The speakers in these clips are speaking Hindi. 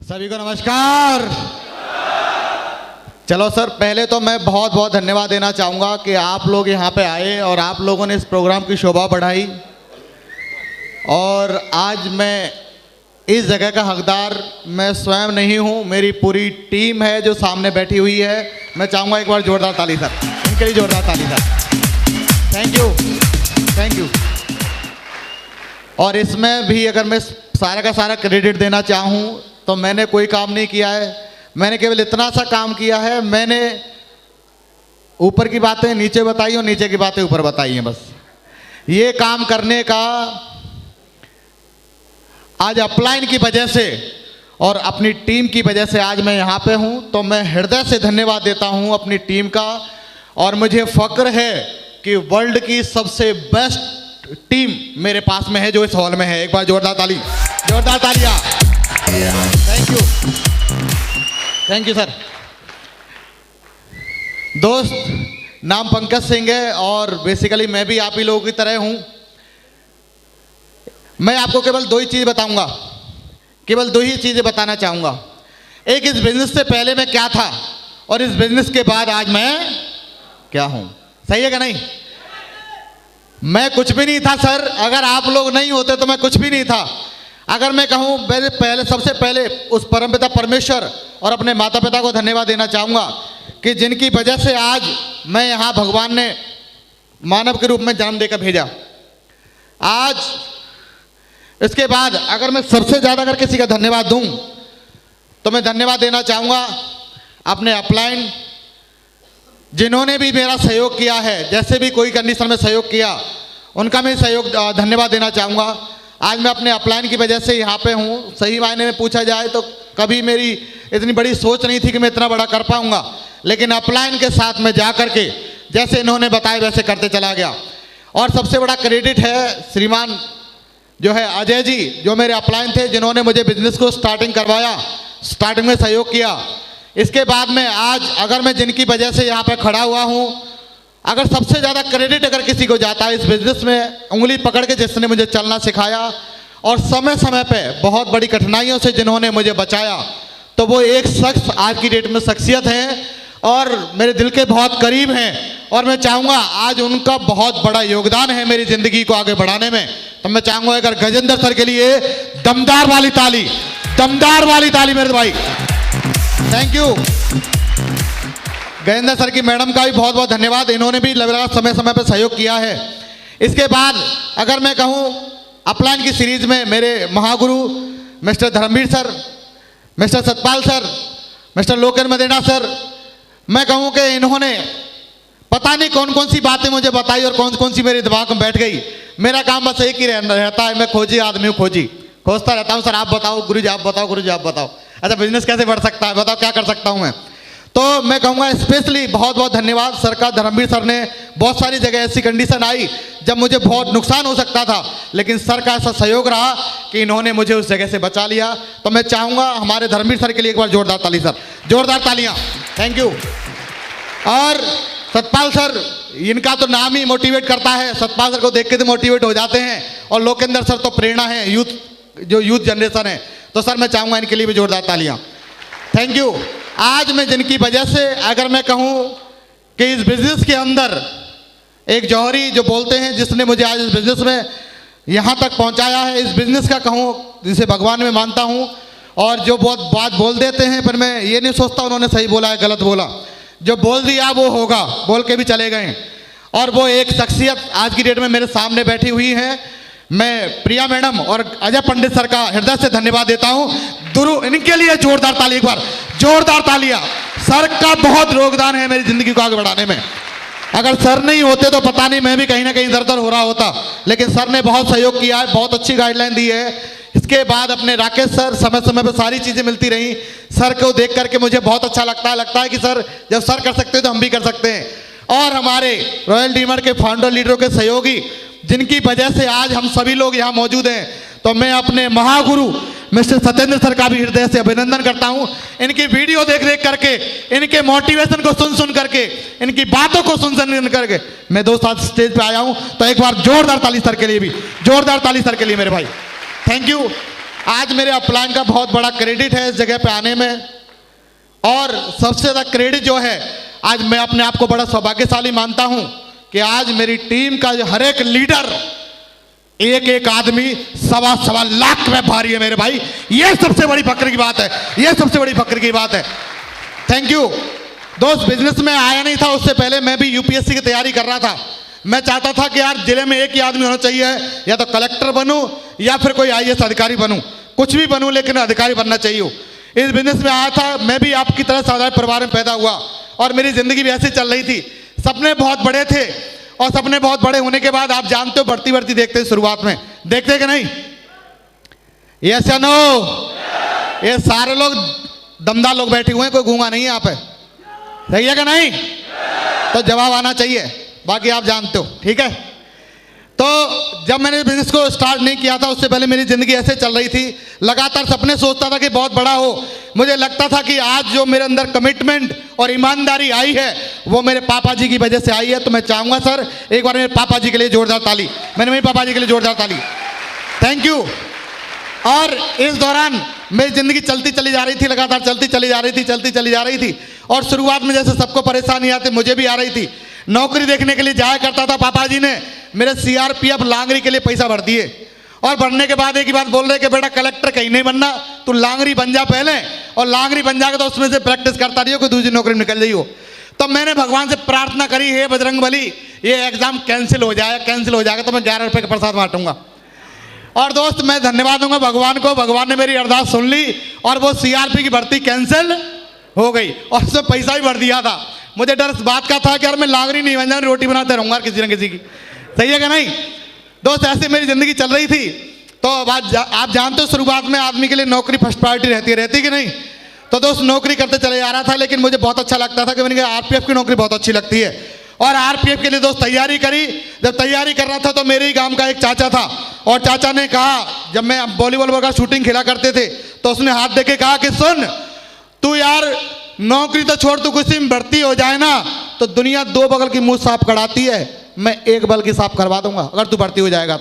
सभी को नमस्कार। चलो सर, पहले तो मैं बहुत बहुत धन्यवाद देना चाहूँगा कि आप लोग यहाँ पे आए और आप लोगों ने इस प्रोग्राम की शोभा बढ़ाई। और आज मैं इस जगह का हकदार मैं स्वयं नहीं हूँ, मेरी पूरी टीम है जो सामने बैठी हुई है। मैं चाहूँगा एक बार जोरदार ताली सर, इनके लिए जोरदार ताली sir. Thank you, thank you. और इसमें भी अगर मैं सारा का सारा क्रेडिट देना चाहूँ तो मैंने कोई काम नहीं किया है, मैंने केवल इतना सा काम किया है, मैंने ऊपर की बातें नीचे बताई और नीचे की बातें ऊपर बताई हैं। बस ये काम करने का आज अपलाइन की वजह से और अपनी टीम की वजह से आज मैं यहाँ पे हूँ, तो मैं हृदय से धन्यवाद देता हूँ अपनी टीम का। और मुझे फक्र है कि वर्ल्ड की सबसे बेस्ट टीम मेरे पास में है जो इस हॉल में है। एक बार जोरदार ताली, जोरदार तालियां। Thank you, thank you sir. दोस्त, नाम पंकज सिंह है और बेसिकली मैं भी आप ही लोगों की तरह हूं। मैं आपको केवल दो ही चीज़ बताऊंगा, केवल दो ही चीज़ें बताना चाहूंगा। एक, इस बिजनेस से पहले मैं क्या था और इस बिजनेस के बाद आज मैं क्या हूं। सही है क्या नहीं? मैं कुछ भी नहीं था सर, अगर आप लोग नहीं होते तो मैं कुछ भी नहीं था। अगर मैं कहूँ, मेरे पहले सबसे पहले उस परमपिता परमेश्वर और अपने माता पिता को धन्यवाद देना चाहूँगा कि जिनकी वजह से आज मैं यहाँ भगवान ने मानव के रूप में जन्म देकर भेजा। आज इसके बाद अगर मैं सबसे ज़्यादा अगर किसी का धन्यवाद दूँ तो मैं धन्यवाद देना चाहूँगा अपने अपलाइन, जिन्होंने भी मेरा सहयोग किया है, जैसे भी कोई कंडीशन में सहयोग किया उनका मैं सहयोग धन्यवाद देना चाहूँगा। आज मैं अपने अपलाइन की वजह से यहाँ पे हूँ। सही मायने में पूछा जाए तो कभी मेरी इतनी बड़ी सोच नहीं थी कि मैं इतना बड़ा कर पाऊँगा, लेकिन अपलाइन के साथ में जा कर के जैसे इन्होंने बताया वैसे करते चला गया। और सबसे बड़ा क्रेडिट है श्रीमान जो है अजय जी, जो मेरे अपलाइन थे, जिन्होंने मुझे बिजनेस को स्टार्टिंग करवाया, स्टार्टिंग में सहयोग किया। इसके बाद में आज अगर मैं जिनकी वजह से यहाँ पे खड़ा हुआ हूँ, अगर सबसे ज़्यादा क्रेडिट अगर किसी को जाता है इस बिजनेस में, उंगली पकड़ के जिसने मुझे चलना सिखाया और समय समय पे बहुत बड़ी कठिनाइयों से जिन्होंने मुझे बचाया, तो वो एक शख्स आज की डेट में शख्सियत हैं और मेरे दिल के बहुत करीब हैं। और मैं चाहूँगा आज उनका बहुत बड़ा योगदान है मेरी ज़िंदगी को आगे बढ़ाने में। तो मैं चाहूँगा अगर गजेंद्र सर के लिए दमदार वाली ताली, दमदार वाली ताली मेरे भाई। Thank you. गजेंद्र सर की मैडम का भी बहुत बहुत धन्यवाद, इन्होंने भी लगातार समय समय पर सहयोग किया है। इसके बाद अगर मैं कहूँ अपलाइन की सीरीज में मेरे महागुरु mister Dharamvir sir, mister Satpal sir, mister Loken Madena sir, मैं कहूँ कि इन्होंने पता नहीं कौन कौन सी बातें मुझे बताई और कौन कौन सी मेरे दिमाग में बैठ गई। मेरा काम बस एक ही रहता है, मैं खोजी आदमी हूँ, खोजता रहता हूँ। सर आप बताओ, गुरु जी आप बताओ, गुरु जी आप बताओ, अच्छा बिजनेस कैसे बढ़ सकता है, बताओ क्या कर सकता हूँ मैं। तो मैं कहूँगा स्पेशली बहुत बहुत धन्यवाद सर का। धर्मवीर सर ने बहुत सारी जगह ऐसी कंडीशन आई जब मुझे बहुत नुकसान हो सकता था, लेकिन सर का ऐसा सहयोग रहा कि इन्होंने मुझे उस जगह से बचा लिया। तो मैं चाहूँगा हमारे धर्मवीर सर के लिए एक बार जोरदार ताली सर, जोरदार तालियाँ। Thank you. और सतपाल सर, इनका तो नाम ही मोटिवेट करता है, सतपाल सर को देख के तो मोटिवेट हो जाते हैं। और लोकेंद्र सर तो प्रेरणा है, यूथ जो यूथ जनरेशन है। तो सर मैं चाहूँगा इनके लिए भी जोरदार तालियाँ। Thank you. आज मैं जिनकी वजह से अगर मैं कहूँ कि इस बिजनेस के अंदर एक जौहरी जो बोलते हैं, जिसने मुझे आज इस बिजनेस में यहाँ तक पहुँचाया है, इस बिजनेस का कहूँ जिसे भगवान में मानता हूँ। और जो बहुत बात बोल देते हैं पर मैं ये नहीं सोचता उन्होंने सही बोला है गलत बोला, जो बोल दिया वो होगा, बोल के भी चले गए। और वो एक शख्सियत आज की डेट में मेरे सामने बैठी हुई है। मैं प्रिया मैडम और अजय पंडित सर का हृदय से धन्यवाद देता हूं। दुरु, इनके लिए जोरदार ताली, एक बार जोरदार तालियां। सर का बहुत योगदान है मेरी जिंदगी को आगे बढ़ाने में। अगर सर नहीं होते तो पता नहीं मैं भी कहीं ना कहीं दर दर हो रहा होता, लेकिन सर ने बहुत सहयोग किया है, बहुत अच्छी गाइडलाइन दी है। इसके बाद अपने राकेश सर, समय समय पर सारी चीज़ें मिलती रही। सर को देख करके मुझे बहुत अच्छा लगता है कि सर जब सर कर सकते हैं तो हम भी कर सकते हैं। और हमारे रॉयल डीमर के फाउंडर लीडरों के सहयोगी, जिनकी वजह से आज हम सभी लोग यहाँ मौजूद हैं, तो मैं अपने महागुरु मिस्टर सत्येंद्र सर का भी हृदय से अभिनंदन करता हूँ। इनकी वीडियो देख देख करके, इनके मोटिवेशन को सुन सुन करके, इनकी बातों को सुन सुन करके मैं दोस्त आज स्टेज पे आया हूँ। तो एक बार जोरदार ताली सर के लिए भी, जोरदार ताली सर के लिए मेरे भाई। Thank you. आज मेरे अपलाइन का बहुत बड़ा क्रेडिट है इस जगह पे आने में। और सबसे ज़्यादा क्रेडिट जो है, आज मैं अपने आप को बड़ा सौभाग्यशाली मानता हूं कि आज मेरी टीम का जो हर एक लीडर, एक एक आदमी 1.25 लाख में भारी है मेरे भाई। ये सबसे बड़ी फक्र की बात है, ये सबसे बड़ी फक्र की बात है। थैंक यू दोस्त। बिजनेस में आया नहीं था, उससे पहले मैं भी यूपीएससी की तैयारी कर रहा था। मैं चाहता था कि यार जिले में एक ही आदमी होना चाहिए, या तो कलेक्टर बनूं या फिर कोई आईएएस अधिकारी बनूं, कुछ भी बनूं लेकिन अधिकारी बनना चाहिए। इस बिजनेस में आया था, मैं भी आपकी तरह साधारण परिवार में पैदा हुआ और मेरी जिंदगी भी ऐसे चल रही थी। सपने बहुत बड़े थे और सपने बहुत बड़े होने के बाद आप जानते हो बढ़ती बढ़ती देखते हैं, शुरुआत में देखते कि नहीं? यस या नो? ये सारे लोग दमदार लोग बैठे हुए हैं, कोई गूंगा नहीं है यहाँ पे, सही है कि नहीं? तो जवाब आना चाहिए, बाकी आप जानते हो, ठीक है। तो जब मैंने बिजनेस को स्टार्ट नहीं किया था, उससे पहले मेरी ज़िंदगी ऐसे चल रही थी, लगातार सपने सोचता था कि बहुत बड़ा हो। मुझे लगता था कि आज जो मेरे अंदर कमिटमेंट और ईमानदारी आई है वो मेरे पापा जी की वजह से आई है। तो मैं चाहूँगा सर एक बार मेरे पापा जी के लिए जोरदार ताली, मैंने मेरे पापा जी के लिए जोरदार ताली, थैंक यू। और इस दौरान मेरी ज़िंदगी चलती चली जा रही थी, लगातार चलती चली जा रही थी, चलती चली जा रही थी। और शुरुआत में जैसे सबको परेशानी आती मुझे भी आ रही थी। नौकरी देखने के लिए जाया करता था, पापा जी ने मेरे सीआरपीएफ लांगरी के लिए पैसा भर दिए और भरने के बाद एक ही बात बोल रहे कि बेटा कलेक्टर कहीं नहीं बनना, तू लांगरी बन जा पहले, और लांगरी बन जाकर तो उसमें से प्रैक्टिस करता रहियो, कोई दूसरी नौकरी निकल जाइयो। तो मैंने भगवान से प्रार्थना करी, हे बजरंगबली ये एग्जाम कैंसिल हो जाए, कैंसिल हो जाएगा तो मैं 11 रुपये का प्रसाद बांटूंगा। और दोस्त मैं धन्यवाद दूंगा भगवान को, भगवान ने मेरी अरदास सुन ली और वो सीआरपी की भर्ती कैंसिल हो गई और उसमें पैसा भी भर दिया था। मुझे डर इस बात का था कि यार मैं लांगरी नहीं बन जाऊँ, रोटी बनाते रहूँगा किसी न किसी की, सही है कि नहीं दोस्त? ऐसे मेरी ज़िंदगी चल रही थी। तो आप जानते हो शुरुआत में आदमी के लिए नौकरी फर्स्ट प्रायोरिटी रहती कि नहीं? तो दोस्त नौकरी करते चले जा रहा था, लेकिन मुझे बहुत अच्छा लगता था कि मैंने कहा आरपीएफ की नौकरी बहुत अच्छी लगती है। और आरपीएफ के लिए दोस्त तैयारी करी। जब तैयारी कर रहा था तो मेरे ही गांव का एक चाचा था और चाचा ने कहा, जब मैं वॉलीबॉल वगैरह शूटिंग खेला करते थे तो उसने हाथ देके कहा कि सुन तू यार नौकरी तो छोड़, तू किसी में भर्ती हो जाए ना तो दुनिया 2 बगल की मुंह साफ कराती है, मैं 1 बगल की साफ करवा दूंगा अगर तू भर्ती हो जाएगा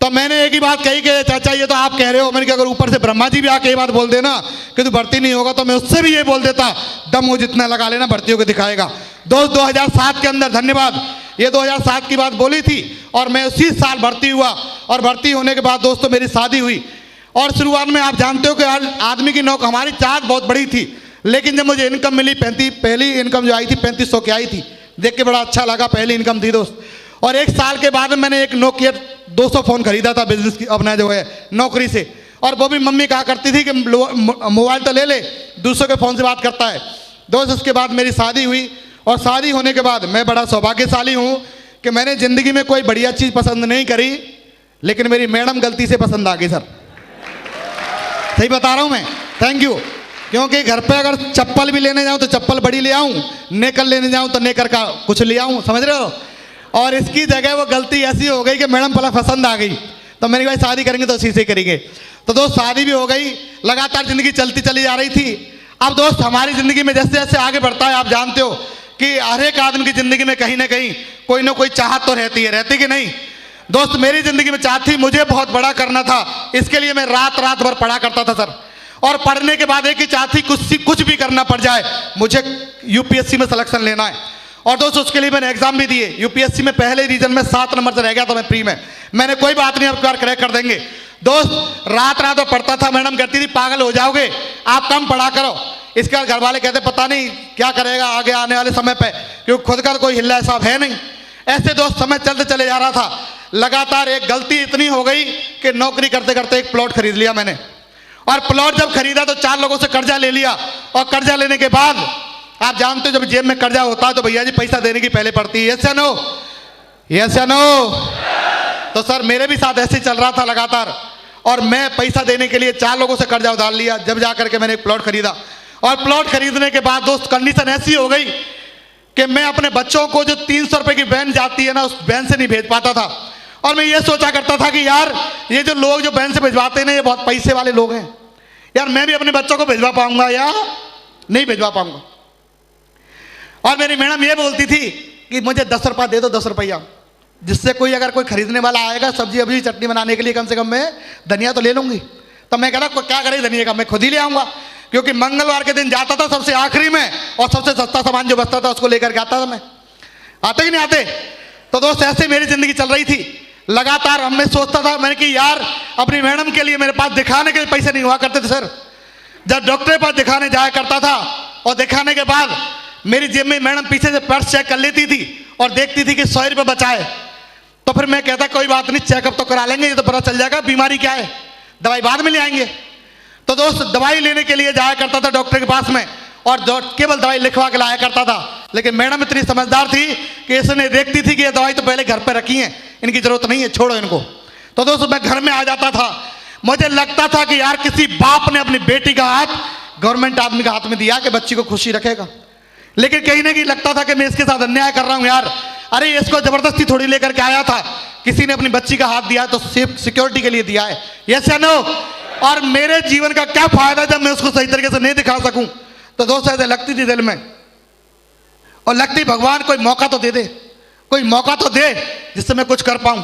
तो मैंने एक ही बात कही कि चाचा ये तो आप कह रहे हो, मैंने कहा अगर ऊपर से ब्रह्मा जी भी आके ये बात बोल देना कि तू भर्ती नहीं होगा तो मैं उससे भी ये बोल देता, दम हो जितना लगा लेना भर्ती होकर दिखाएगा। दोस्त 2007 के अंदर, धन्यवाद, ये 2007 की बात बोली थी और मैं उसी साल भर्ती हुआ। और भर्ती होने के बाद दोस्तों मेरी शादी हुई। और शुरुआत में आप जानते हो कि आदमी की नौकरी, हमारी चाहत बहुत बड़ी थी, लेकिन जब मुझे इनकम मिली, पहली इनकम जो आई थी 3500 की आई थी, देख के बड़ा अच्छा लगा, पहली इनकम थी दोस्त। और 1 साल के बाद मैंने एक नोकिया 200 फ़ोन खरीदा था बिजनेस की, अपना जो है नौकरी से। और वो भी मम्मी कहा करती थी कि मोबाइल तो ले ले, दूसरों के फ़ोन से बात करता है दोस्त। उसके बाद मेरी शादी हुई और शादी होने के बाद मैं बड़ा सौभाग्यशाली हूँ कि मैंने ज़िंदगी में कोई बढ़िया चीज़ पसंद नहीं करी, लेकिन मेरी मैडम गलती से पसंद आ गई सर, सही बता रहा हूँ मैं, थैंक यू। क्योंकि घर पे अगर चप्पल भी लेने जाऊँ तो चप्पल बड़ी ले आऊँ, नेकर लेने जाऊँ तो नेकर का कुछ ले आऊँ, समझ रहे हो? और इसकी जगह वो गलती ऐसी हो गई कि मैडम पहला पसंद आ गई, तो मैंने कहा शादी करेंगे तो उसी से करेंगे। तो दोस्त शादी भी हो गई, लगातार ज़िंदगी चलती चली जा रही थी। अब दोस्त हमारी ज़िंदगी में जैसे जैसे आगे बढ़ता है, आप जानते हो कि हर एक आदमी की ज़िंदगी में कहीं ना कहीं कोई ना कोई चाहत तो रहती कि नहीं दोस्त? मेरी ज़िंदगी में चाहत थी, मुझे बहुत बड़ा करना था, इसके लिए मैं रात रात भर पढ़ा करता था सर। और पढ़ने के बाद एक ही चाहत थी, कुछ भी करना पड़ जाए, मुझे यूपीएससी में सिलेक्शन लेना है। और दोस्तों उसके लिए मैंने एग्जाम भी दिए, यूपीएससी में पहले रीजन में 7 नंबर से रह गया था मैं प्री में। मैंने कोई बात नहीं, अब बार क्रैक कर देंगे दोस्त। रात रात में पढ़ता था, मैडम कहती थी पागल हो जाओगे, आप कम पढ़ा करो। इसके बाद घर वाले कहते पता नहीं क्या करेगा आगे आने वाले समय पे, क्योंकि खुद का कोई हिल्ला हिसाब है नहीं। ऐसे दोस्त समय चलते चले जा रहा था। लगातार एक गलती इतनी हो गई कि नौकरी करते करते एक प्लॉट खरीद लिया मैंने। और प्लॉट जब खरीदा तो 4 लोगों से कर्जा ले लिया। और कर्जा लेने के बाद आप जानते हो जब जेब में कर्जा होता है तो भैया जी पैसा देने की पहले पड़ती है, यस या नो? यस या नो? तो सर मेरे भी साथ ऐसे चल रहा था लगातार, और मैं पैसा देने के लिए 4 लोगों से कर्जा उधार लिया, जब जा करके मैंने एक प्लॉट खरीदा। और प्लॉट खरीदने के बाद दोस्त कंडीशन ऐसी हो गई कि मैं अपने बच्चों को जो 300 रुपए की वैन जाती है ना, उस वैन से नहीं भेज पाता था। और मैं ये सोचा करता था कि यार ये जो लोग जो वैन से भिजवाते हैं ना, ये बहुत पैसे वाले लोग हैं, यार मैं भी अपने बच्चों को भिजवा पाऊंगा या नहीं भिजवा पाऊंगा। और मेरी मैडम ये बोलती थी कि मुझे 10 रुपया दे दो, 10 रुपया, जिससे कोई अगर कोई खरीदने वाला आएगा सब्जी अभी चटनी बनाने के लिए, कम से कम मैं धनिया तो ले लूंगी। तो मैं कह रहा क्या करे धनिया का, मैं खुद ही ले आऊंगा, क्योंकि मंगलवार के दिन जाता था सबसे आखिरी में और सबसे सस्ता सामान जो बचता था उसको लेकर के आता था मैं। आते कि नहीं आते? तो दोस्त ऐसे मेरी जिंदगी चल रही थी। लगातार हम मैं सोचता था, मैंने कि यार अपनी मैडम के लिए मेरे पास दिखाने के लिए पैसे नहीं हुआ करते थे सर। जब डॉक्टर के पास दिखाने जाया करता था और दिखाने के बाद मेरी जेब में मैडम पीछे से पर्स चेक कर लेती थी और देखती थी कि 100 रुपये बचाए, तो फिर मैं कहता कोई बात नहीं, चेकअप तो करा लेंगे, ये तो पता चल जाएगा बीमारी क्या है, दवाई बाद में ले आएंगे। तो दोस्त दवाई लेने के लिए जाया करता था डॉक्टर के पास में और केवल दवाई लिखवा के लाया करता था। लेकिन मैडम इतनी समझदार थी कि इसने देखती थी कि ये दवाई तो पहले घर पे रखी है, इनकी जरूरत नहीं है, छोड़ो इनको। तो दोस्त मैं घर में आ जाता था, मुझे लगता था कि यार किसी बाप ने अपनी बेटी का हाथ गवर्नमेंट आदमी के हाथ में दिया कि बच्ची को खुशी रखेगा। लेकिन कहीं ना कहीं लगता था कि मैं इसके साथ अन्याय कर रहा हूं यार। अरे इसको जबरदस्ती थोड़ी लेकर के आया था, किसी ने अपनी बच्ची का हाथ दिया तो सेफ सिक्योरिटी के लिए दिया है, यस या नो? और मेरे जीवन का क्या फायदा जब मैं उसको सही तरीके से नहीं दिखा सकूं? तो दोस्त ऐसे लगती थी दिल में, और लगती भगवान कोई मौका तो दे दे, कोई मौका तो दे जिससे मैं कुछ कर पाऊं।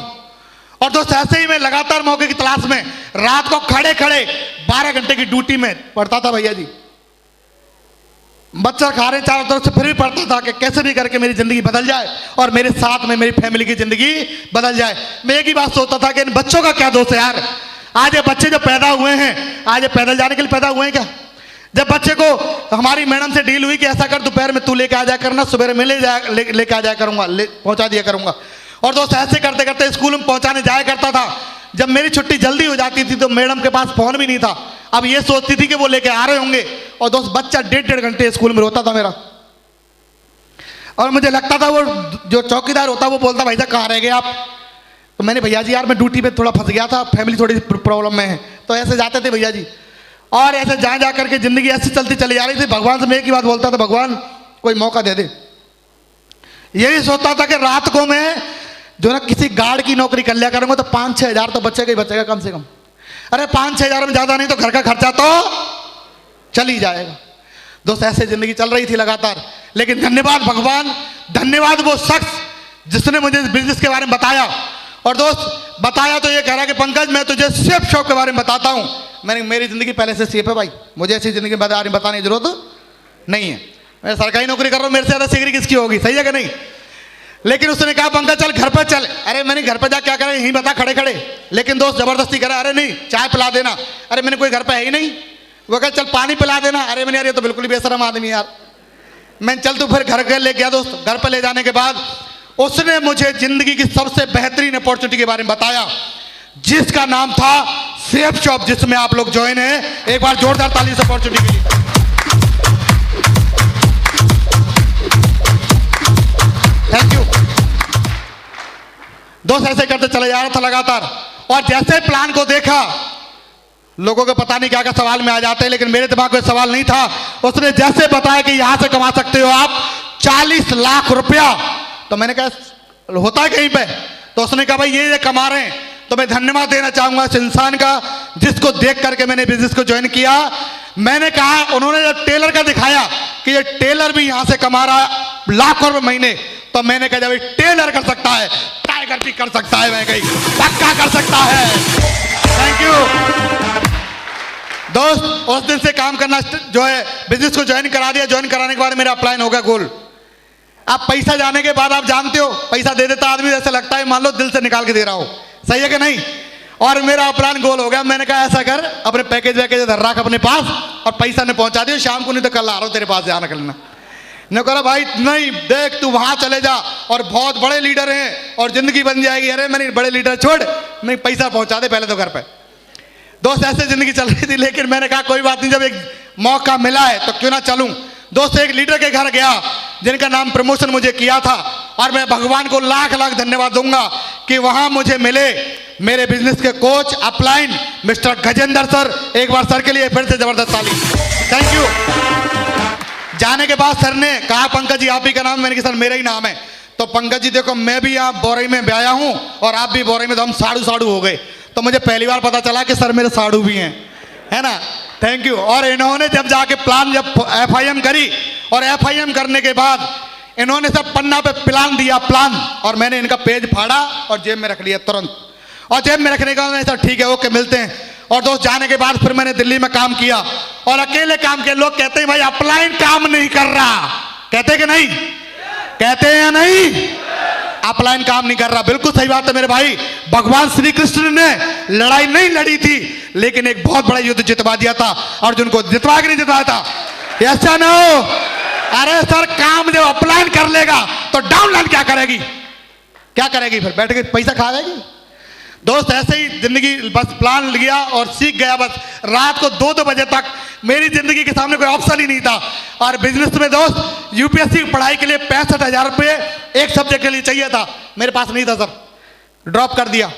और दोस्त ऐसे ही मैं लगातार मौके की तलाश में रात को खड़े खड़े 12 घंटे की ड्यूटी में पढ़ता था भैया जी। बच्चा खा रहे चारों तरफ से, फिर भी पढ़ता था कि कैसे भी करके मेरी जिंदगी बदल जाए और मेरे साथ में मेरी फैमिली की जिंदगी बदल जाए। मैं एक ही बात सोचता था कि इन बच्चों का क्या दोष है यार। आज ये बच्चे जो पैदा हुए हैं, आज ये पैदल जाने के लिए पैदा हुए हैं क्या? जब बच्चे को हमारी मैडम से डील हुई कि ऐसा कर दोपहर में तू लेके आ जाया करना, सुबह में लेके आ जाया करूंगा, पहुंचा दिया करूंगा। और दोस्त ऐसे करते करते स्कूल में पहुंचाने जाया करता था। जब मेरी छुट्टी जल्दी हो जाती थी तो मैडम के पास फोन भी नहीं था, अब ये सोचती थी कि वो लेके आ रहे होंगे। और दोस्त बच्चा 1.5 घंटे स्कूल में रोता था मेरा, और मुझे लगता था वो जो चौकीदार होता वो बोलता भाई साहब कहाँ रह गए आप? तो मैंने भैया जी यार मैं ड्यूटी पे थोड़ा फंस गया था, फैमिली थोड़ी प्रॉब्लम में है, तो ऐसे जाते थे भैया जी। और ऐसे जा जा करके जिंदगी ऐसी चलती चली जा रही थी। भगवान से मैं एक ही बात बोलता था, भगवान कोई मौका दे दे। यही सोचता था कि रात को मैं जो ना किसी गार्ड की नौकरी कर लिया करूंगा तो 5-6 हज़ार तो बचेगा ही बचेगा कम से कम। अरे 5-6 हज़ार में ज्यादा नहीं तो घर का खर्चा तो चल ही जाएगा। दोस्त ऐसे जिंदगी चल रही थी लगातार। लेकिन धन्यवाद भगवान, धन्यवाद वो शख्स जिसने मुझे इस बिजनेस के बारे में बताया। और दोस्त बताया तो ये कह रहा कि पंकज मैं तुझे सेफ शॉप के बारे में बताता हूं। मैंने मेरी जिंदगी पहले से सेफ है भाई, मुझे ऐसी जिंदगी बताने की जरूरत नहीं है। मैं सरकारी नौकरी कर रहा हूं, मेरे से ज्यादा सिगरी किसकी होगी, सही है कि नहीं? लेकिन उसने कहा पंकज चल घर पर चल। अरे मैंने घर पर जा क्या करें, यहीं बता खड़े खड़े। लेकिन दोस्त जबरदस्ती करा, अरे नहीं चाय पिला देना। अरे मैंने कोई घर पर है ही नहीं। वो कहा चल पानी पिला देना। अरे मैंने यार ये तो बिल्कुल ही बेशरम आदमी यार। मैं चल तू फिर घर ले गया। दोस्त घर पर ले जाने के बाद उसने मुझे जिंदगी की सबसे बेहतरीन अपॉर्चुनिटी के बारे में बताया, जिसका नाम था सेफ शॉप, जिसमें आप लोग ज्वाइन है। एक बार जोरदार ताली से अपॉर्चुनिटी के लिए। Thank you. दोस्त ऐसे करते चले जा रहा था लगातार, और जैसे प्लान को देखा, लोगों को पता नहीं क्या क्या सवाल में आ जाते हैं, लेकिन मेरे दिमाग में सवाल नहीं था। उसने जैसे बताया कि यहां से कमा सकते हो आप 40 लाख रुपया, तो मैंने कहा होता है कहीं पे? तो उसने कहा भाई ये कमा रहे हैं। तो मैं धन्यवाद देना चाहूंगा इस इंसान का जिसको देख करके मैंने बिजनेस को ज्वाइन किया। मैंने कहा, उन्होंने जब टेलर का दिखाया कि ये टेलर भी यहां से कमा रहा है लाखों रुपए महीने, तो मैंने कहा जब टेलर कर सकता है टाइगर भी कर सकता है, मैं कहीं पक्का कर सकता है। थैंक यू दोस्त। उस दिन से काम करना जो है बिजनेस को ज्वाइन करा दिया। ज्वाइन कराने के बाद मेरा अप्लाई हो गया गोल। अब पैसा जाने के बाद आप जानते हो पैसा दे देता आदमी, जैसे लगता है मान लो दिल से निकाल के दे रहा हो, सही है कि नहीं? और मेरा प्लान गोल हो गया। मैंने कहा ऐसा कर, अपने पैकेज वैकेज धर रख अपने पास और पैसा ने पहुंचा दियो, शाम को नहीं तो कल आ रहा हूं तेरे पास ध्यान रख लेना। ने कहा भाई नहीं देख तू वहां चले जा, और बहुत बड़े लीडर हैं और जिंदगी बन जाएगी। अरे मैंने बड़े लीडर छोड़, मैं पैसा पहुंचा दे पहले तो घर पे। दोस्त ऐसे जिंदगी चल रही थी, लेकिन मैंने कहा कोई बात नहीं, जब एक मौका मिला है तो क्यों ना चलूं। दोस्त एक लीडर के घर गया जिनका नाम प्रमोशन मुझे किया था, और मैं भगवान को लाख लाख धन्यवाद दूंगा कि वहां मुझे मिले मेरे बिजनेस के coach upline mister Gajendra sir. एक बार सर के लिए फिर से जबरदस्त ताली। Thank you. जाने के बाद सर ने कहा पंकज जी आप ही का नाम? मैंने कहा सर मेरा ही नाम है। तो पंकज जी देखो मैं भी यहाँ बोरई में ब्याया हूँ और आप भी बोरई में, तो हम साड़ू साड़ू हो गए। तो मुझे पहली बार पता चला कि सर मेरे साड़ू भी हैं, है ना? Thank you. और इन्होंने जब जाके प्लान जब FIM करी, और FIM करने के बाद इन्होंने सब पन्ना पे प्लान दिया प्लान, और मैंने इनका पेज फाड़ा और जेब में रख लिया तुरंत। और जेब में रखने का सर ठीक है ओके मिलते हैं। और दोस्त जाने के बाद फिर मैंने दिल्ली में काम किया और अकेले काम किया। लोग कहते हैं भाई अपलाइन काम नहीं कर रहा, कहते कि नहीं, कहते हैं या नहीं, अपलाइन काम नहीं कर रहा। बिल्कुल सही बात है मेरे भाई। भगवान श्री कृष्ण ने लड़ाई नहीं लड़ी थी लेकिन एक बहुत बड़ा युद्ध जितवा दिया था, अर्जुन को जितवा के नहीं जितवाया था। ऐसा ना हो, अरे सर काम जब अपलाइन कर लेगा तो डाउनलाइन क्या करेगी, क्या करेगी, फिर बैठ के पैसा खा जाएगी। दोस्त ऐसे ही जिंदगी बस प्लान लिया और सीख गया। बस रात को 2-2 बजे तक मेरी जिंदगी के सामने कोई ऑप्शन ही नहीं था। और बिजनेस में दोस्त यूपीएससी की पढ़ाई के लिए 65,000 रुपये एक सब्जेक्ट के लिए चाहिए था, मेरे पास नहीं था सर, ड्रॉप कर दिया।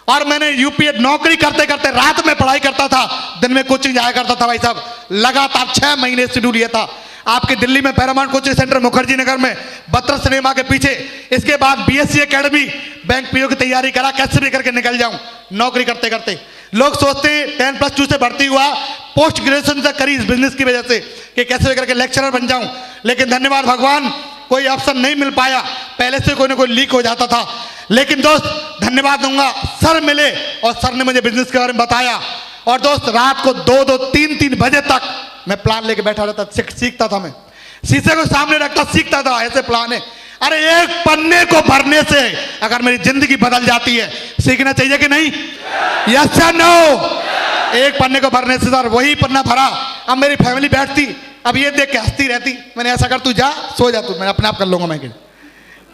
और मैंने यूपीए नौकरी करते करते रात में पढ़ाई करता था, दिन में कोचिंग जाया करता था भाई साहब। लगातार 6 महीने शेड्यूल लिया था। आपके दिल्ली में Paramount coaching centre Mukherjee Nagar में बत्तर सिनेमा के पीछे। इसके बाद बीएससी एकेडमी बैंक पीओ की तैयारी करा, कैसे भी करके निकल जाऊं नौकरी करते करते। लोग सोचते हैं 10+2 से भर्ती हुआ, पोस्ट ग्रेजुएशन तक करी इस बिजनेस की वजह से कि कैसे भी करके लेक्चरर बन जाऊं, लेकिन धन्यवाद भगवान कोई ऑप्शन नहीं मिल पाया। पहले से कोई ना कोई लीक हो जाता था। लेकिन दोस्त धन्यवाद दूंगा, सर मिले और सर ने मुझे बिजनेस के बारे में बताया। और दोस्त रात को 2-2, 3-3 बजे तक मैं प्लान लेके बैठा रहता, सीखता था। मैं शीशे को सामने रखता, सीखता था ऐसे प्लान है। अरे एक पन्ने को भरने से अगर मेरी जिंदगी बदल जाती है, सीखना चाहिए कि नहीं, यस या नो। एक पन्ने को भरने से सर वही पन्ना भरा, अब मेरी फैमिली बैठती, अब ये देख के हंसती रहती। मैंने ऐसा कर, तू जा सो जा, तू मैं अपने आप कर लूंगा। मैं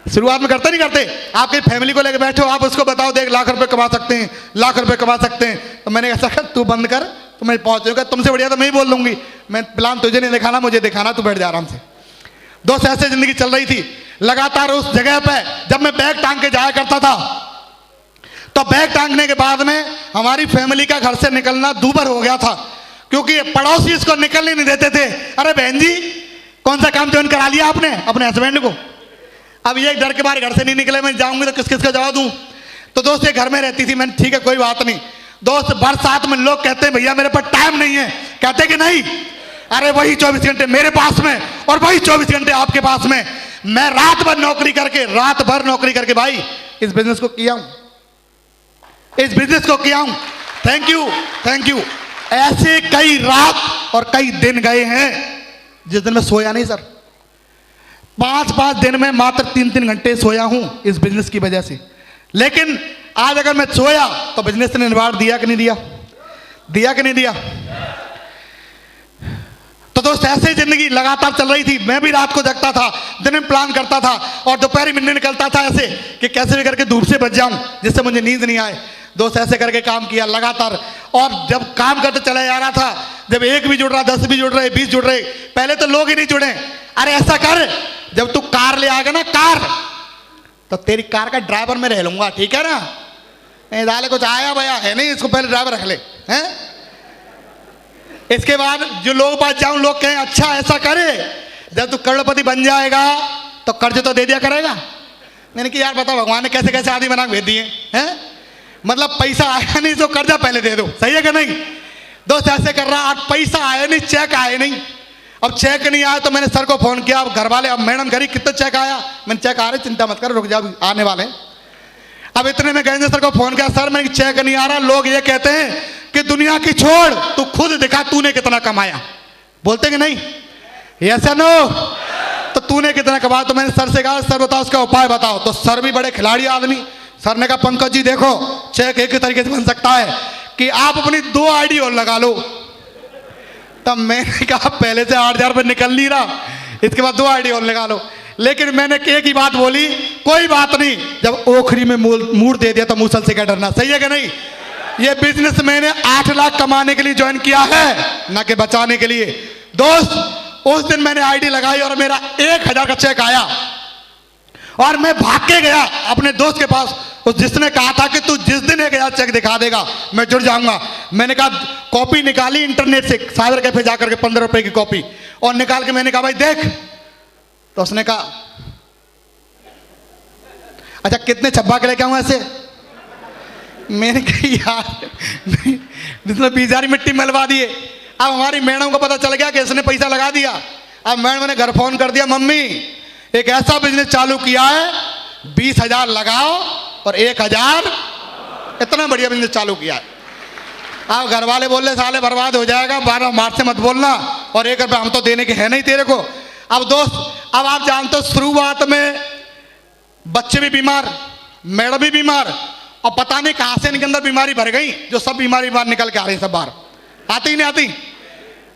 शुरुआत में करते नहीं करते, आपकी फैमिली को लेकर बैठो, आप उसको बताओ देख लाख रुपए कमा सकते हैं, लाख रुपए कमा सकते हैं। तो मैंने ऐसा कर, तू बंद कर, तो मैं पहुंच जाऊंगा, तुमसे बढ़िया तो मैं ही बोल दूंगी। मैं प्लान तुझे नहीं दिखाना, मुझे दिखाना, तू बैठ जा आराम से। दोस्त ऐसे जिंदगी चल रही थी। लगातार उस जगह पे जब मैं बैग टांग के जाया करता था, तो बैग टांगने के बाद में हमारी फैमिली का घर से निकलना दूभर हो गया था, क्योंकि पड़ोसी इसको निकलने नहीं देते थे। अरे बहन जी कौन सा काम ज्वाइन करा लिया आपने अपने हस्बैंड को, अब ये डर के बाहर घर से नहीं निकले, मैं जाऊंगी तो किस किस का जवाब दूं। तो दोस्त ये घर में रहती थी। मैंने ठीक है कोई बात नहीं। दोस्त बरसात में लोग कहते हैं भैया मेरे पास टाइम नहीं है, कहते कि नहीं, अरे वही 24 घंटे मेरे पास में और वही 24 घंटे आपके पास में। मैं रात भर नौकरी करके भाई इस बिजनेस को किया हूं, इस बिजनेस को किया हूं। Thank you. ऐसे कई रात और कई दिन गए हैं जिस दिन मैं सोया नहीं सर। 5-5 दिन में मात्र 3-3 घंटे सोया हूं इस बिजनेस की वजह से। लेकिन आज अगर मैं सोया तो बिजनेस ने निवार दिया कि नहीं दिया, दिया कि नहीं दिया। तो दोस्त ऐसे जिंदगी लगातार चल रही थी। मैं भी रात को जगता था, दिन में प्लान करता था और दोपहर में निकलता था ऐसे कि कैसे भी करके धूप से बच जाऊं जिससे मुझे नींद नहीं आए। दोस्त ऐसे करके काम किया लगातार। और जब काम करते चला जा रहा था, जब 1 भी जुड़ रहा, 10 भी जुड़ रहे, 20 जुड़ रहे, पहले तो लोग ही नहीं जुड़े। अरे ऐसा कर, जब तू कार ले आएगा ना कार, तो तेरी कार का ड्राइवर मैं रह लूंगा, ठीक है ना। नहीं डाले कुछ आया भैया है नहीं, इसको पहले ड्राइवर रख ले हैं। इसके बाद जो लोग पास जाऊं, लोग कहें अच्छा ऐसा करे, जब तू करोड़पति बन जाएगा तो कर्ज तो दे दिया करेगा। मैंने कि यार बताओ भगवान ने कैसे कैसे आदमी बना भेज दिए हैं, मतलब पैसा आया नहीं तो कर्जा पहले दे दो, सही है कि नहीं। दोस्त ऐसे कर रहा, आज पैसा आया नहीं, चेक आया नहीं। अब चेक नहीं आया तो मैंने सर को फोन किया, अब घर वाले, अब मैडम घरी कितना चेक आया, मैंने चेक आ रहे, चिंता मत कर, रुक जा आने वाले। अब इतने में गए सर को फोन किया, सर मैं चेक नहीं आ रहा, लोग ये कहते हैं कि दुनिया की छोड़ तू खुद दिखा तूने कितना कमाया, बोलते कि नहीं, यस या नो। तो तूने कितना कमाया, तो मैंने सर से कहा सर बताओ उसका उपाय बताओ। तो सर भी बड़े खिलाड़ी आदमी, सर ने कहा पंकज जी देखो चेक एक ही तरीके से बन सकता है कि आप अपनी 2 आईडी और लगा लो। तब मैंने कहा पहले से 8,000 रुपये निकल नहीं रहा, इसके बाद 2 आईडी और लगा लो। लेकिन मैंने एक ही बात बोली, कोई बात नहीं, जब ओखरी में मूड दे दिया तो मूसल से क्या डरना, सही है कि नहीं। ये बिजनेस मैंने 8 लाख कमाने के लिए ज्वाइन किया है, ना कि बचाने के लिए। दोस्त उस दिन मैंने आईडी लगाई और मेरा 1,000 का चेक आया और मैं भाग के गया अपने दोस्त के पास, उस जिसने कहा था कि तू जिस दिन 1,000 चेक दिखा देगा मैं जुड़ जाऊंगा। मैंने कहा कॉपी निकाली इंटरनेट से, साइबर कैफे जाकर के 15 रुपए की कॉपी, और निकाल के मैंने कहा भाई देख। तो उसने कहा अच्छा कितने छब्बा के लेके आऊं ऐसे। मैंने कहा यार जिसने 20,000 मिट्टी मलवा दिए। अब हमारी मैडम को पता चल गया कि इसने पैसा लगा दिया। अब मैडम ने घर फोन कर दिया, मम्मी एक ऐसा बिजनेस चालू किया है, 20,000 लगाओ और 1,000, इतना बढ़िया बिजनेस चालू किया है। अब घर वाले बोल रहे साले बर्बाद हो जाएगा, 12 मार्च से मत बोलना, और 1 रुपये हम तो देने के है नहीं तेरे को। अब दोस्त, अब आप जानते हो शुरुआत में बच्चे भी बीमार, मैडम भी बीमार, और पता नहीं कहाँ से इनके अंदर बीमारी भर गई, जो सब बीमारी बाहर निकल के आ रही, सब बाहर आती ही नहीं आती।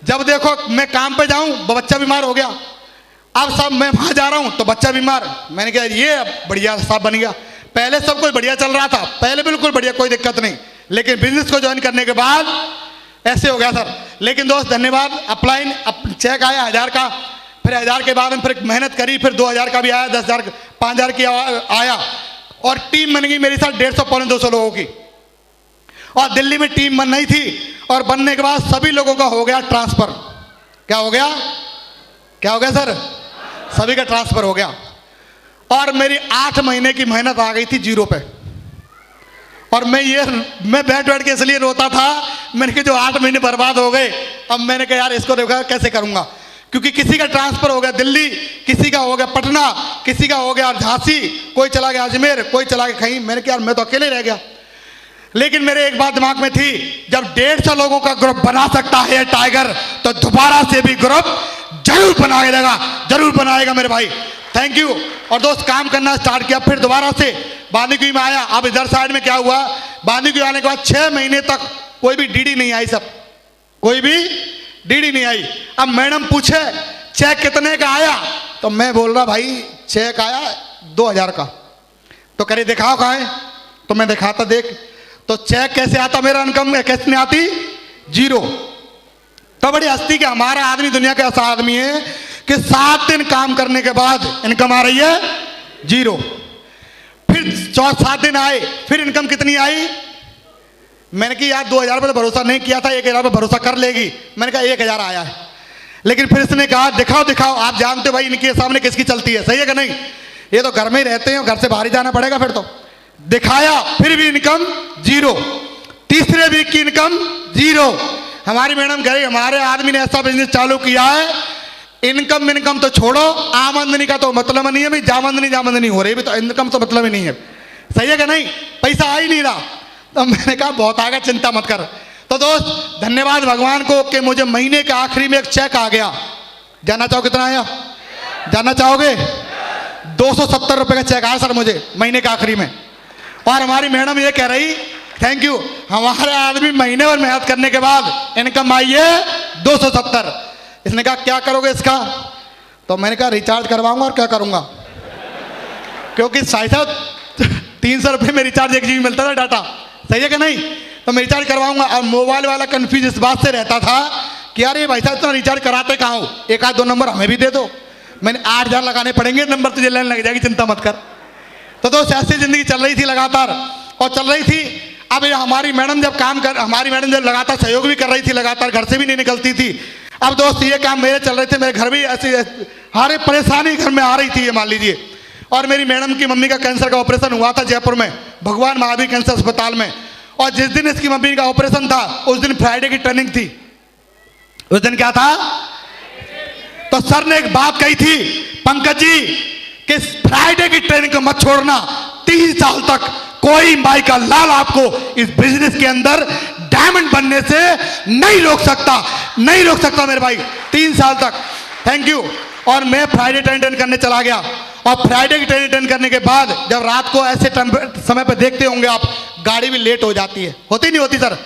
जब देखो मैं काम पे जाऊं बच्चा बीमार हो गया, अब सब मैं वहां जा रहा हूं तो बच्चा बीमार। मैंने कहा ये बढ़िया साहब बन गया। पहले सब कुछ बढ़िया चल रहा था, पहले बिल्कुल बढ़िया, कोई दिक्कत नहीं, लेकिन बिजनेस को ज्वाइन करने के बाद ऐसे हो गया सर। लेकिन दोस्त धन्यवाद, अपलाइन चेक आया 1000 का, फिर 1000 के बाद में फिर मेहनत करी, फिर 2000 का भी आया, 10,000 5,000 की आया, और टीम बन गई मेरे साथ 150 पौने 200 लोगों की। और दिल्ली में टीम बन नहीं थी, और बनने के बाद सभी लोगों का हो गया ट्रांसफर। क्या हो गया? क्या हो गया सर? सभी का ट्रांसफर हो गया, और मेरी 8 महीने की मेहनत आ गई थी 0 पे। और मैं बैठ के इसलिए रोता था, मैंने कहा जो 8 महीने बर्बाद हो गए। अब मैंने कहा यार इसको देखा कैसे करूंगा, क्योंकि किसी का ट्रांसफर हो गया दिल्ली, किसी का हो गया पटना, किसी का हो गया झांसी, कोई चला गया अजमेर, कोई चला गया कहीं। मैंने कहा यार मैं तो अकेले रह गया। लेकिन मेरे एक बात दिमाग में थी, जब 150 लोगों का ग्रुप बना सकता है टाइगर, तो दोबारा से भी ग्रुप जरूर बनाएगा, जरूर बनाएगा मेरे भाई। Thank you. और दोस्त काम करना स्टार्ट किया, फिर दोबारा से बांदीकुई में आया। अब इधर साइड में क्या हुआ, बांदीकुई आने के बाद 6 महीने तक कोई भी डीडी नहीं आई, सब कोई भी डीडी नहीं आई। अब मैडम पूछे चेक कितने का आया, तो मैं बोल रहा भाई चेक आया 2000 का। तो करे दिखाओ कहाँ है, तो मैं दिखाता, देख तो चेक कैसे आता, मेरा इनकम कैसे नहीं आती, 0। तो बड़ी हस्ती कि हमारा आदमी दुनिया का ऐसा आदमी है कि 7 दिन काम करने के बाद इनकम आ रही है 0। फिर 7 दिन आए, फिर इनकम कितनी आई, मैंने कहा यार 2000 पे भरोसा नहीं किया था, 1000 पे भरोसा कर लेगी। मैंने कहा 1000 आया है। लेकिन फिर इसने कहा दिखाओ दिखाओ, आप जानते हो भाई इनके सामने किसकी चलती है, सही है कि नहीं? ये तो घर में ही रहते हैं, घर से बाहर ही जाना पड़ेगा। फिर तो दिखाया, फिर भी इनकम 0। तीसरे वीक की इनकम 0। हमारी मैडम कह रही हमारे आदमी ने ऐसा बिजनेस चालू किया है, इनकम तो छोड़ो, आमदनी का तो मतलब नहीं है भाई, जामदनी हो रही भी तो इनकम तो मतलब ही नहीं है, सही है कि नहीं? पैसा आ ही नहीं रहा। तो मैंने कहा बहुत आ गया, चिंता मत कर। तो दोस्त धन्यवाद भगवान को कि मुझे महीने के आखिरी में एक चेक आ गया। जानना चाहो कितना आया? जानना चाहोगे? 270 रुपए का चेक आया सर मुझे महीने के आखिरी में। और हमारी मैडम ये कह रही थैंक यू, हमारे आदमी महीने भर मेहनत करने के बाद इनकम आई है 270। इसने कहा क्या करोगे इसका? तो मैंने कहा रिचार्ज करवाऊंगा, और क्या करूंगा, क्योंकि साहब 300 रुपये में रिचार्ज 1 GB मिलता था डाटा, सही है कि नहीं? तो मैं रिचार्ज करवाऊंगा। और मोबाइल वाला कंफ्यूज इस बात से रहता था कि यार ये भाई साहब इतना रिचार्ज कराते कहाँ हो, 1-2 नंबर हमें भी दे दो। मैंने 8000 लगाने पड़ेंगे, नंबर तुझे लाइन लग जाएगी, चिंता मत कर। तो दोस्त ऐसी जिंदगी चल रही थी लगातार, और चल रही थी। अब हमारी मैडम जब लगातार सहयोग भी कर रही थी, लगातार घर से भी नहीं निकलती थी। अब दोस्त ये काम मेरे चल रहे थे, मेरे घर भी ऐसी हर एक परेशानी घर में आ रही थी, ये मान लीजिए। और मेरी मैडम की मम्मी का कैंसर का ऑपरेशन हुआ था जयपुर में, भगवान महावीर कैंसर अस्पताल में। और जिस दिन इसकी मम्मी का ऑपरेशन था उस दिन फ्राइडे की ट्रेनिंग थी। उस दिन क्या था? तो सर ने एक बात कही थी, पंकज जी कि फ्राइडे की ट्रेनिंग को मत छोड़ना, 3 साल तक कोई माई का लाल आपको इस बिजनेस के अंदर डायमंड बनने से नहीं रोक सकता मेरे भाई, 3 साल तक। Thank you. और मैं फ्राइडे ट्रेनिंग अटेंड करने चला गया, और फ्राइडे की ट्रेनिंग अटेंड करने के बाद जब रात को ऐसे समय पर देखते होंगे आप, गाड़ी भी लेट हो जाती है, होती नहीं होती सर?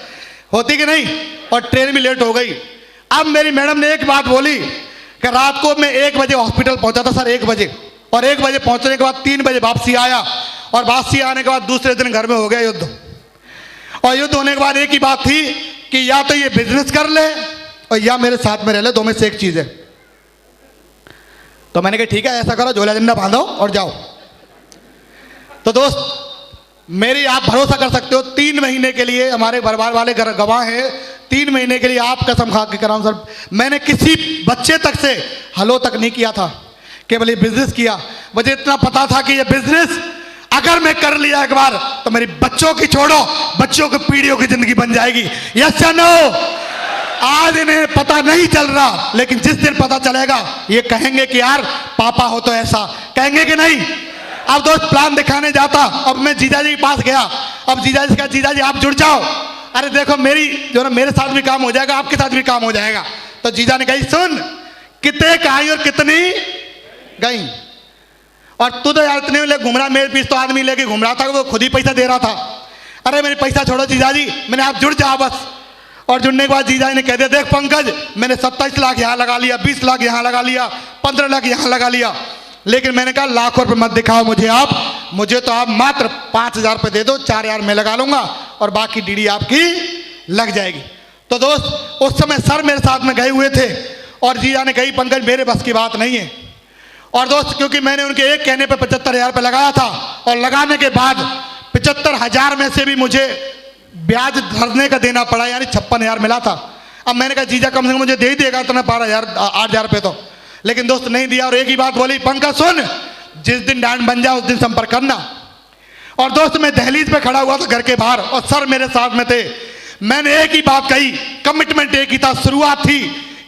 होती कि नहीं? और ट्रेन भी लेट हो गई। अब मेरी मैडम ने एक बात बोली कि रात को मैं 1 बजे हॉस्पिटल पहुंचा था सर, 1 बजे, और 1 बजे पहुंचने के बाद 3 बजे वापसी आया, और वापसी आने के बाद दूसरे दिन घर में हो गया युद्ध। और युद्ध होने के बाद एक ही बात थी कि या तो ये बिजनेस कर ले और या मेरे साथ में रह ले, 2 में से एक चीज है। तो मैंने कहा ठीक है ऐसा करो, झोला झंडा बांधो और जाओ। तो दोस्त मेरी आप भरोसा कर सकते हो, 3 महीने के लिए हमारे परिवार वाले गवाह हैं, 3 महीने के लिए आप कसम खा के कराऊं सर, मैंने किसी बच्चे तक से हलो तक नहीं किया था, केवल ये बिजनेस किया। मुझे इतना पता था कि ये बिजनेस अगर मैं कर लिया एक बार तो मेरी बच्चों की छोड़ो, बच्चों की पीढ़ियों की जिंदगी बन जाएगी। यस या नो? आज इन्हें पता नहीं चल रहा, लेकिन जिस दिन पता चलेगा ये कहेंगे कि यार पापा हो तो ऐसा, कहेंगे कि नहीं? अब दोस्त प्लान दिखाने जाता, अब मैं जीजा जी के पास गया, अब जीजा जी का जीजा जी आप जुड़ जाओ, अरे देखो मेरी जो ना मेरे साथ भी काम हो जाएगा, आपके साथ भी काम हो जाएगा। तो जीजा ने कही सुन, कितने आई और कितनी गई, और तू तो यार इतने ले घूम रहा, मेरे पीछे तो आदमी लेके घूम रहा था, वो खुद ही पैसा दे रहा था। अरे मेरे पैसा छोड़ो जीजा जी, मैंने आप जुड़ जाओ बस। और जुड़ने के बाद जीजा जी ने कह दिया देख पंकज, मैंने 27 लाख यहाँ लगा लिया, 20 लाख यहाँ लगा लिया, 15 लाख यहाँ लगा लिया, लेकिन मैंने कहा लाखों रुपए मत दिखाओ मुझे आप, मुझे तो आप मात्र 5,000 रुपये दे दो, 4,000 मैं लगा लूंगा और बाकी डीडी आपकी लग जाएगी। तो दोस्त उस समय सर मेरे साथ में गए हुए थे और जीजा ने कही पंकज मेरे बस की बात नहीं है। और दोस्त क्योंकि मैंने उनके एक कहने पे 75,000 रुपये लगाया था और लगाने के बाद 75,000 में से भी मुझे ब्याज भरने का देना पड़ा, यानी 56,000 मिला था। अब मैंने कहा जीजा कम से कम मुझे दे ही देगा इतना 12,000 8,000 रुपये तो, लेकिन दोस्त नहीं दिया। और एक ही बात बोली पंकज सुन, जिस दिन डायमंड बन जाए उस दिन संपर्क करना। और दोस्त मैं दहलीज पे खड़ा हुआ था घर के बाहर और सर मेरे साथ में थे। मैंने एक ही बात कही, कमिटमेंट एक ही था, शुरुआत थी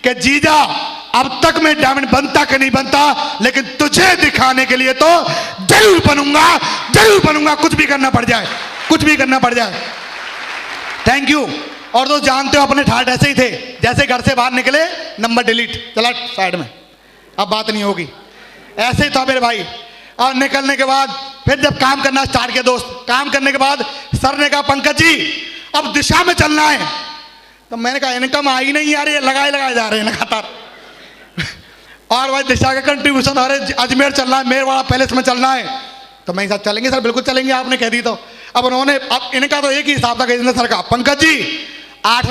कि जीजा अब तक मैं डायमंड बनता कि नहीं बनता, लेकिन तुझे दिखाने के लिए तो जरूर बनूंगा, जरूर बनूंगा, कुछ भी करना पड़ जाए, कुछ भी करना पड़ जाए। Thank you. और दोस्त जानते हो अपने ठाट ऐसे ही थे, जैसे घर से बाहर निकले नंबर डिलीट, चला साइड में, अब बात नहीं होगी, ऐसे ही था मेरे भाई। और निकलने के बाद फिर जब काम करना स्टार्ट किया दोस्त, काम करने के बाद सर ने कहा पंकज जी अब दिशा में चलना है। तो मैंने कहा इनकम आई नहीं आ रही है, लगाए लगाए जा रहे हैं लगातार। और भाई दिशा का कंट्रीब्यूशन, अरे अजमेर चलना है, मेरवाड़ा पैलेस में चलना है। तो मैं साथ चलेंगे सर, बिल्कुल चलेंगे, आपने कह दी तो। अब उन्होंने, अब इनका तो एक ही हिसाब था गजेंद्र सर का, पंकज जी 8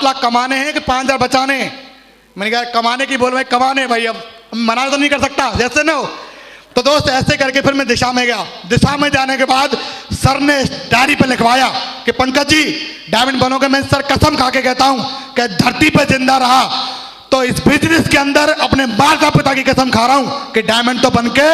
लाख कमाने हैं कि 5,000 बचाने हैं। मैंने कहा कमाने की बोल भाई, कमाने भाई, अब मना तो नहीं कर सकता जैसे ना हो। तो दोस्त ऐसे करके फिर मैं दिशा में गया। दिशा में जाने के बाद सर ने डायरी पे लिखवाया कि पंकज जी डायमंड बनोगे। मैं सर कसम खा के कहता हूं कि धरती पे जिंदा रहा तो इस बिजनेस के अंदर अपने माता पिता की कसम खा रहा हूं कि डायमंड तो बन के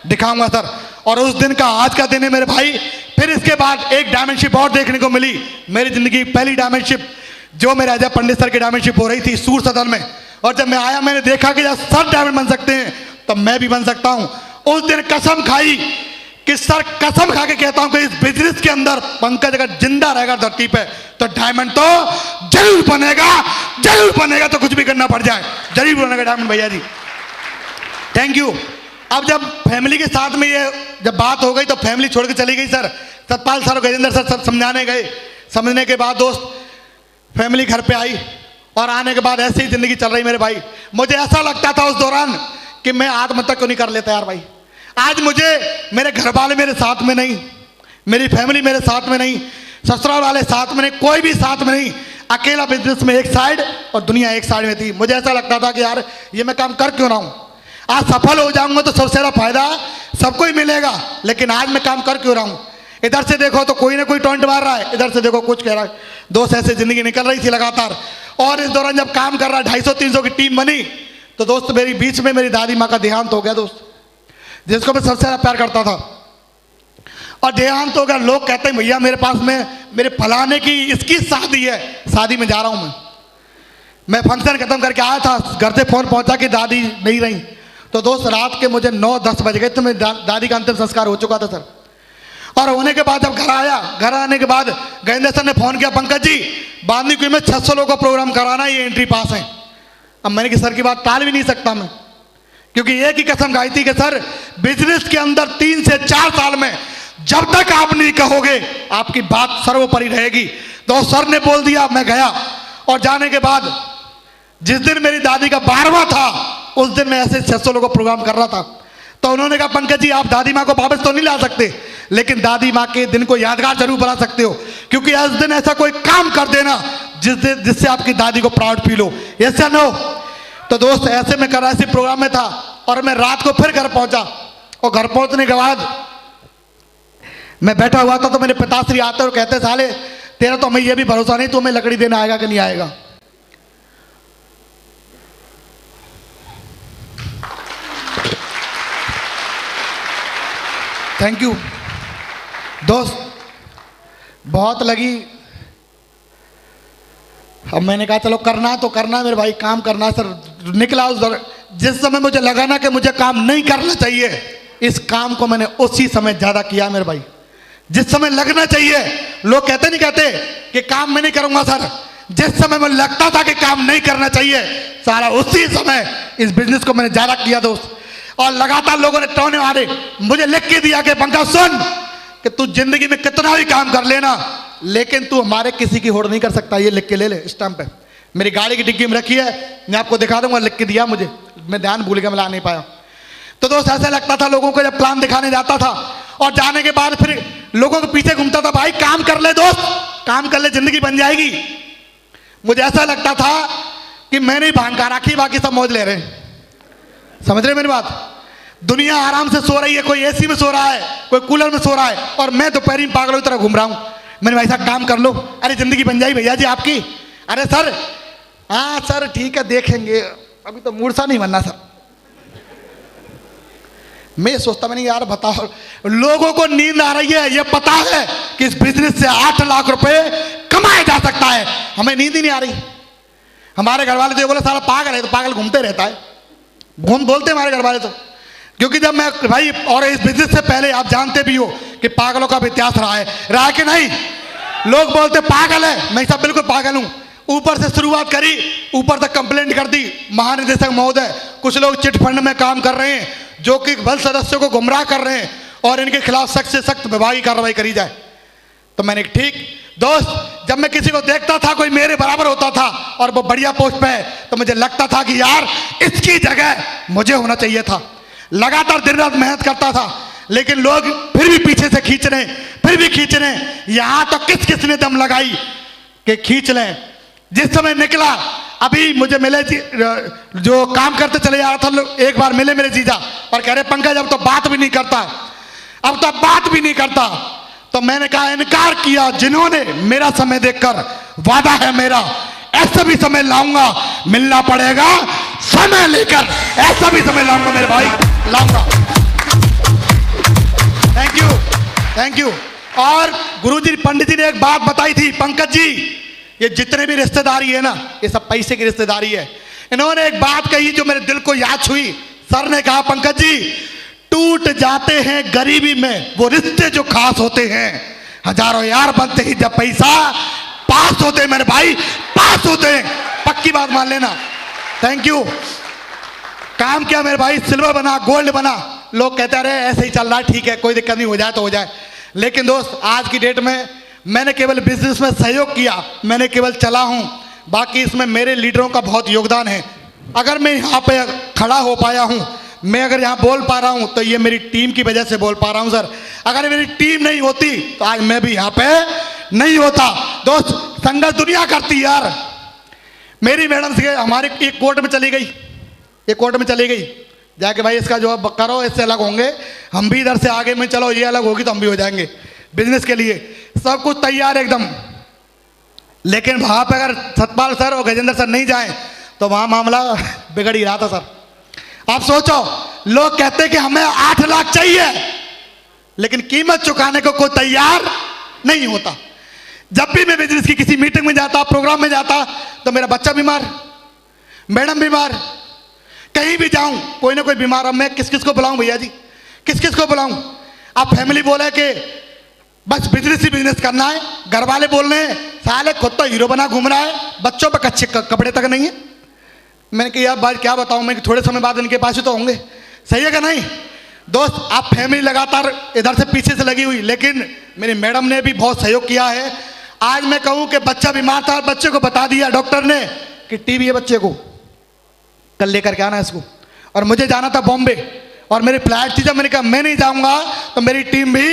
दिखाऊंगा सर। और उस दिन का आज का दिन है मेरे भाई। फिर इसके बाद एक डायमंडशिप और देखने को मिली, मेरी जिंदगी की पहली डायमंडशिप, जो मेरे अजय पंडित सर की डायमंडशिप हो रही थी सूर सदन में। और जब मैं आया मैंने देखा कि जब सर डायमंड बन सकते हैं तो मैं भी बन सकता हूं। उस दिन कसम खाई कि सर कसम खा के कहता हूं कि इस बिजनेस के अंदर पंकज अगर जिंदा रहेगा धरती पे तो डायमंड तो जरूर बनेगा, जरूर बनेगा, तो कुछ भी करना पड़ जाए जरूर बनेगा डायमंड भैया जी। Thank you. अब जब फैमिली के साथ में ये जब बात हो गई तो फैमिली छोड़ के चली गई सर। सतपाल सर और गजेंद्र सर सब समझाने गए। समझने के बाद दोस्त फैमिली घर पे आई और आने के बाद ऐसे ही जिंदगी चल रही मेरे भाई। मुझे ऐसा लगता था उस दौरान कि मैं आत्महत्या क्यों नहीं कर लेता यार भाई। आज मुझे मेरे घर वाले मेरे साथ में नहीं, मेरी फैमिली मेरे साथ में नहीं, ससुराल वाले साथ में नहीं, कोई भी साथ में नहीं, अकेला बिजनेस में एक साइड और दुनिया एक साइड में थी। मुझे ऐसा लगता था कि यार ये मैं काम कर क्यों रहा हूँ। आज सफल हो जाऊंगा तो सबसे ज़्यादा फायदा सबको ही मिलेगा, लेकिन आज मैं काम कर क्यों रहा हूँ। इधर से देखो तो कोई ना कोई टॉन्ट मार रहा है, इधर से देखो कुछ कह रहा है। दोस्त ऐसे जिंदगी निकल रही थी लगातार। और इस दौरान जब काम कर रहा 250-300 की टीम बनी तो दोस्त मेरी बीच में मेरी दादी माँ का देहांत हो गया दोस्त, जिसको मैं सबसे ज़्यादा प्यार करता था। और देहांत हो गया। लोग कहते हैं भैया मेरे पास में मेरे फलाने की इसकी शादी है, शादी में जा रहा हूँ मैं फंक्शन खत्म करके आया था, घर से फोन पहुंचा कि दादी नहीं रही। तो दोस्त रात के मुझे 9-10 बज गए तो मेरी दादी का अंतिम संस्कार हो चुका था सर। और होने के बाद जब घर आया, घर आने के बाद गजेंद्र सर ने फोन किया पंकज जी बांधनी कुई में 600 लोगों का प्रोग्राम कराना, ये एंट्री पास है। अब मैंने कि सर की बात टाल भी नहीं सकता मैं, क्योंकि एक ही कसम खाई थी कि सर बिजनेस के अंदर 3 से 4 साल में जब तक आप नहीं कहोगे आपकी बात सर्वोपरि रहेगी। तो सर ने बोल दिया, मैं गया। और जाने के बाद जिस दिन मेरी दादी का 12वां था उस दिन मैं ऐसे 600 लोगों का प्रोग्राम कर रहा था। तो उन्होंने कहा पंकज जी आप दादी माँ को वापस तो नहीं ला सकते, लेकिन दादी माँ के दिन को यादगार जरूर बना सकते हो, क्योंकि उस दिन ऐसा कोई काम कर देना जिससे आपकी दादी को प्राउड फील हो। यस या नो। तो दोस्त ऐसे में कर ऐसे प्रोग्राम में था और मैं रात को फिर घर पहुंचा। और घर पहुंचने के बाद मैं बैठा हुआ था तो मेरे पिताश्री आते और कहते साले तेरा तो हमें यह भी भरोसा नहीं, तू हमें लकड़ी देने आएगा कि नहीं आएगा। थैंक यू दोस्त, बहुत लगी। अब मैंने कहा चलो करना तो करना मेरे भाई, काम करना सर। निकला उस दौर जिस समय मुझे लगा ना कि मुझे काम नहीं करना चाहिए, इस काम को मैंने उसी समय ज़्यादा किया मेरे भाई। जिस समय लगना चाहिए, लोग कहते नहीं कहते कि काम मैं नहीं करूंगा सर, जिस समय मुझे लगता था कि काम नहीं करना चाहिए, सारा उसी समय इस बिजनेस को मैंने ज्यादा किया दोस्त। और लगातार लोगों ने टोने मारे, मुझे लिख के दिया कि पंकज सुन कि तू जिंदगी में कितना भी काम कर लेना, लेकिन तू हमारे किसी की होड़ नहीं कर सकता। ये लिख के ले ले स्टैंप पे, मेरी गाड़ी की डिग्गी में रखी है, मैं आपको दिखा दूंगा, लिख के दिया मुझे, मैं ध्यान भूल गया, मैं ला नहीं पाया। तो दोस्त ऐसा लगता था लोगों को जब प्लान दिखाने जाता था और जाने के बाद फिर लोगों के पीछे घूमता था, भाई काम कर ले दोस्त, काम कर ले, जिंदगी बन जाएगी। मुझे ऐसा लगता था कि मैंने ही भांग का राखी, बाकी सब मौज ले रहे हैं। समझ रहे मेरी बात? दुनिया आराम से सो रही है, कोई एसी में सो रहा है, कोई कूलर में सो रहा है, और मैं दोपहर में पागलों की तरह घूम रहा हूं। मैंने भाई साहब काम कर लो, अरे जिंदगी बन जाएगी भैया जी आपकी। अरे सर, हाँ सर ठीक है देखेंगे, अभी तो मूर्छा नहीं बनना सर। मैं सोचता मैंने यार बताओ, लोगों को नींद आ रही है, ये पता है कि इस बिजनेस से 8 लाख रुपए कमाया जा सकता है, हमें नींद ही नहीं आ रही। हमारे घर वाले तो बोले सारा पागल है, तो पागल घूमते रहता है, घूम बोलते हमारे घर वाले तो। क्योंकि जब मैं भाई, और इस बिजनेस से पहले आप जानते भी हो कि पागलों का भी इतिहास रहा है कि नहीं? लोग बोलते पागल है, मैं सब बिल्कुल पागल हूं। ऊपर से शुरुआत करी, ऊपर तक कंप्लेंट कर दी महानिदेशक महोदय, कुछ लोग चिट फंड में काम कर रहे हैं जो कि बल सदस्यों को गुमराह कर रहे हैं और इनके खिलाफ सख्त से सख्त विभागीय कार्रवाई करी जाए। तो मैंने ठीक दोस्त, जब मैं किसी को देखता था कोई मेरे बराबर होता था और वो बढ़िया पोस्ट पे है, तो मुझे लगता था कि यार इसकी जगह मुझे होना चाहिए था। लगातार दिन रात मेहनत करता था, लेकिन लोग फिर भी पीछे से खींच रहे, फिर भी खींच रहे। यहां तो किस किस ने दम लगाई कि खींच लें। जिस समय निकला, अभी मुझे मिले जो काम करते चले जा रहा था, एक बार मिले मेरे जीजा और कह रहे पंकज अब तो बात भी नहीं करता, अब तो बात भी नहीं करता। तो मैंने कहा इनकार किया, जिन्होंने मेरा समय देखकर, वादा है मेरा ऐसा भी समय लाऊंगा, मिलना पड़ेगा समय लेकर, ऐसा भी समय लाऊंगा मेरे भाई, लाऊंगा। Thank you, thank you. और गुरुजी पंडित जी ने एक बात बताई थी, पंकज जी ये जितने भी रिश्तेदारी है ना, ये सब पैसे की रिश्तेदारी है। इन्होंने एक बात कही जो मेरे दिल को याद छुई। सर ने कहा पंकज जी टूट जाते हैं गरीबी में वो रिश्ते जो खास होते हैं, हजारों यार बनते ही जब पैसा पास होते हैं मेरे भाई, पास होते हैं, पक्की बात मान लेना। Thank you. काम क्या मेरे भाई, सिल्वर बना, गोल्ड बना। लोग कहते रहे ऐसे ही चल रहा है, ठीक है कोई दिक्कत नहीं, हो जाए तो हो जाए। लेकिन दोस्त आज की डेट में मैंने केवल बिजनेस में सहयोग किया, मैंने केवल चला हूं, बाकी इसमें मेरे लीडरों का बहुत योगदान है। अगर मैं यहाँ पे खड़ा हो पाया हूं, मैं अगर यहाँ बोल पा रहा हूं, तो ये मेरी टीम की वजह से बोल पा रहा हूं सर। अगर मेरी टीम नहीं होती तो आज मैं भी यहाँ पे नहीं होता। दोस्त संघर्ष दुनिया करती यार। मेरी मैडम से हमारे एक कोर्ट में चली गई, एक कोर्ट में चली गई, जाके भाई इसका जो करो, इससे अलग होंगे हम भी, इधर से आगे में चलो ये अलग होगी तो हम भी हो जाएंगे बिजनेस के लिए, सब कुछ तैयार एकदम। लेकिन वहां पे अगर सतपाल सर और गजेंद्र सर नहीं जाए तो वहां मामला बिगड़ ही रहा था सर। आप सोचो, लोग कहते हैं कि हमें 8 लाख चाहिए, लेकिन कीमत चुकाने को कोई तैयार नहीं होता। जब भी मैं बिजनेस की किसी मीटिंग में जाता, प्रोग्राम में जाता, तो मेरा बच्चा बीमार, मैडम बीमार, कहीं भी जाऊं कोई ना कोई बीमार। अब मैं किस किस को बुलाऊं भैया जी, किस किस को बुलाऊं? आप फैमिली बोले कि बस बिजनेस ही बिजनेस करना है, घर वाले बोल रहे हैं साले खुद तो हीरो बना घूम रहा है, बच्चों पर अच्छे कपड़े तक नहीं है। मैंने कहा यार बात क्या बताऊं मैं, कि थोड़े समय बाद इनके पास ही तो होंगे, सही है कि नहीं? दोस्त आप फैमिली लगातार इधर से पीछे से लगी हुई, लेकिन मेरी मैडम ने भी बहुत सहयोग किया है। आज मैं कहूं कि बच्चा बीमार था, बच्चे को बता दिया डॉक्टर ने कि टीबी है बच्चे को, कल लेकर के आना इसको। और मुझे जाना था बॉम्बे और मेरी फ्लाइट थी, जब मैंने कहा मैं नहीं जाऊंगा तो मेरी टीम भी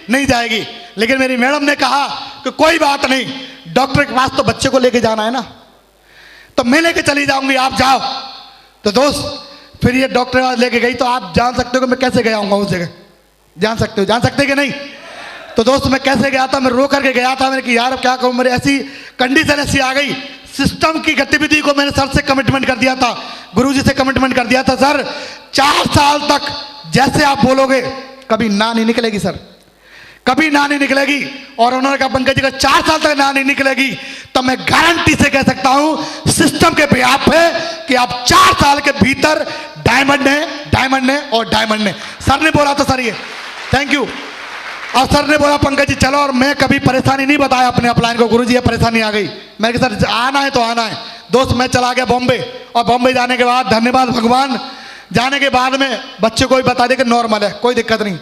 नहीं जाएगी। लेकिन मेरी मैडम ने कहा कि कोई बात नहीं, डॉक्टर के पास तो बच्चे को लेके जाना है ना, तो मैं लेके चली जाऊंगी, आप जाओ। तो दोस्त फिर ये डॉक्टर के पास लेके गई, तो आप जान सकते हो कि मैं कैसे गया हूँ उस जगह, जान सकते हो, जान सकते कि नहीं? तो दोस्त मैं कैसे गया था, मैं रो करके गया था। मैंने कहा यार अब क्या करूँ, मेरी ऐसी कंडीशन ऐसी आ गई। सिस्टम की गतिविधि को मैंने सर से कमिटमेंट कर दिया था, गुरुजी से कमिटमेंट कर दिया था, सर 4 साल तक जैसे आप बोलोगे कभी ना नहीं निकलेगी सर, कभी ना नहीं निकलेगी। और उन्होंने कहा पंकज जी का 4 साल तक ना नहीं निकलेगी, तो मैं गारंटी से कह सकता हूं सिस्टम के बिहाफ पे कि आप 4 साल के भीतर डायमंड है, डायमंड है और डायमंड है। सर ने बोला था सर ये, थैंक यू। और सर ने बोला पंकज जी चलो, और मैं कभी परेशानी नहीं बताया अपने अपलाइन को, गुरुजी ये परेशानी आ गई। मैंने कहा सर आना है तो आना है। दोस्त मैं चला गया बॉम्बे, और बॉम्बे जाने के बाद धन्यवाद भगवान, जाने के बाद में बच्चे को भी बता दे कि नॉर्मल है, कोई दिक्कत नहीं।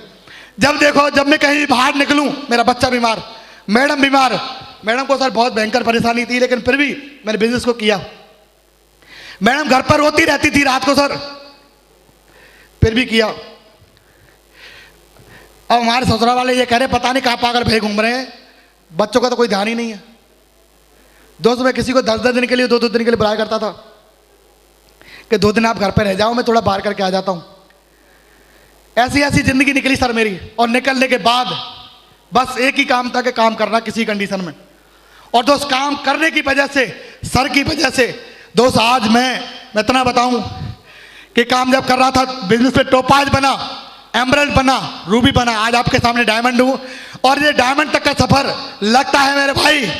जब देखो जब मैं कहीं बाहर निकलूं, मेरा बच्चा बीमार, मैडम बीमार, मैडम को सर बहुत भयंकर परेशानी थी, लेकिन फिर भी मैंने बिजनेस को किया। मैडम घर पर रोती रहती थी रात को सर, फिर भी किया। अब हमारे ससुराल वाले ये कह रहे पता नहीं कहाँ पागल भय घूम रहे हैं, बच्चों का तो कोई ध्यान ही नहीं है। दोस्त मैं किसी को 10-10 दिन के लिए 2-2 दिन के लिए बुलाया करता था कि 2 दिन आप घर पे रह जाओ, मैं थोड़ा बाहर करके आ जाता हूँ। ऐसी ऐसी जिंदगी निकली सर मेरी, और निकलने के बाद बस एक ही काम था कि काम करना किसी कंडीशन में। और दोस्त काम करने की वजह से, सर की वजह से दोस्त आज मैं इतना बताऊं कि काम जब कर रहा था बिजनेस में, टोपाज बना, एमरल्ड बना, रूबी बना, आज आपके सामने डायमंड हूं। और ये डायमंड तक का सफर लगता है मेरे भाई,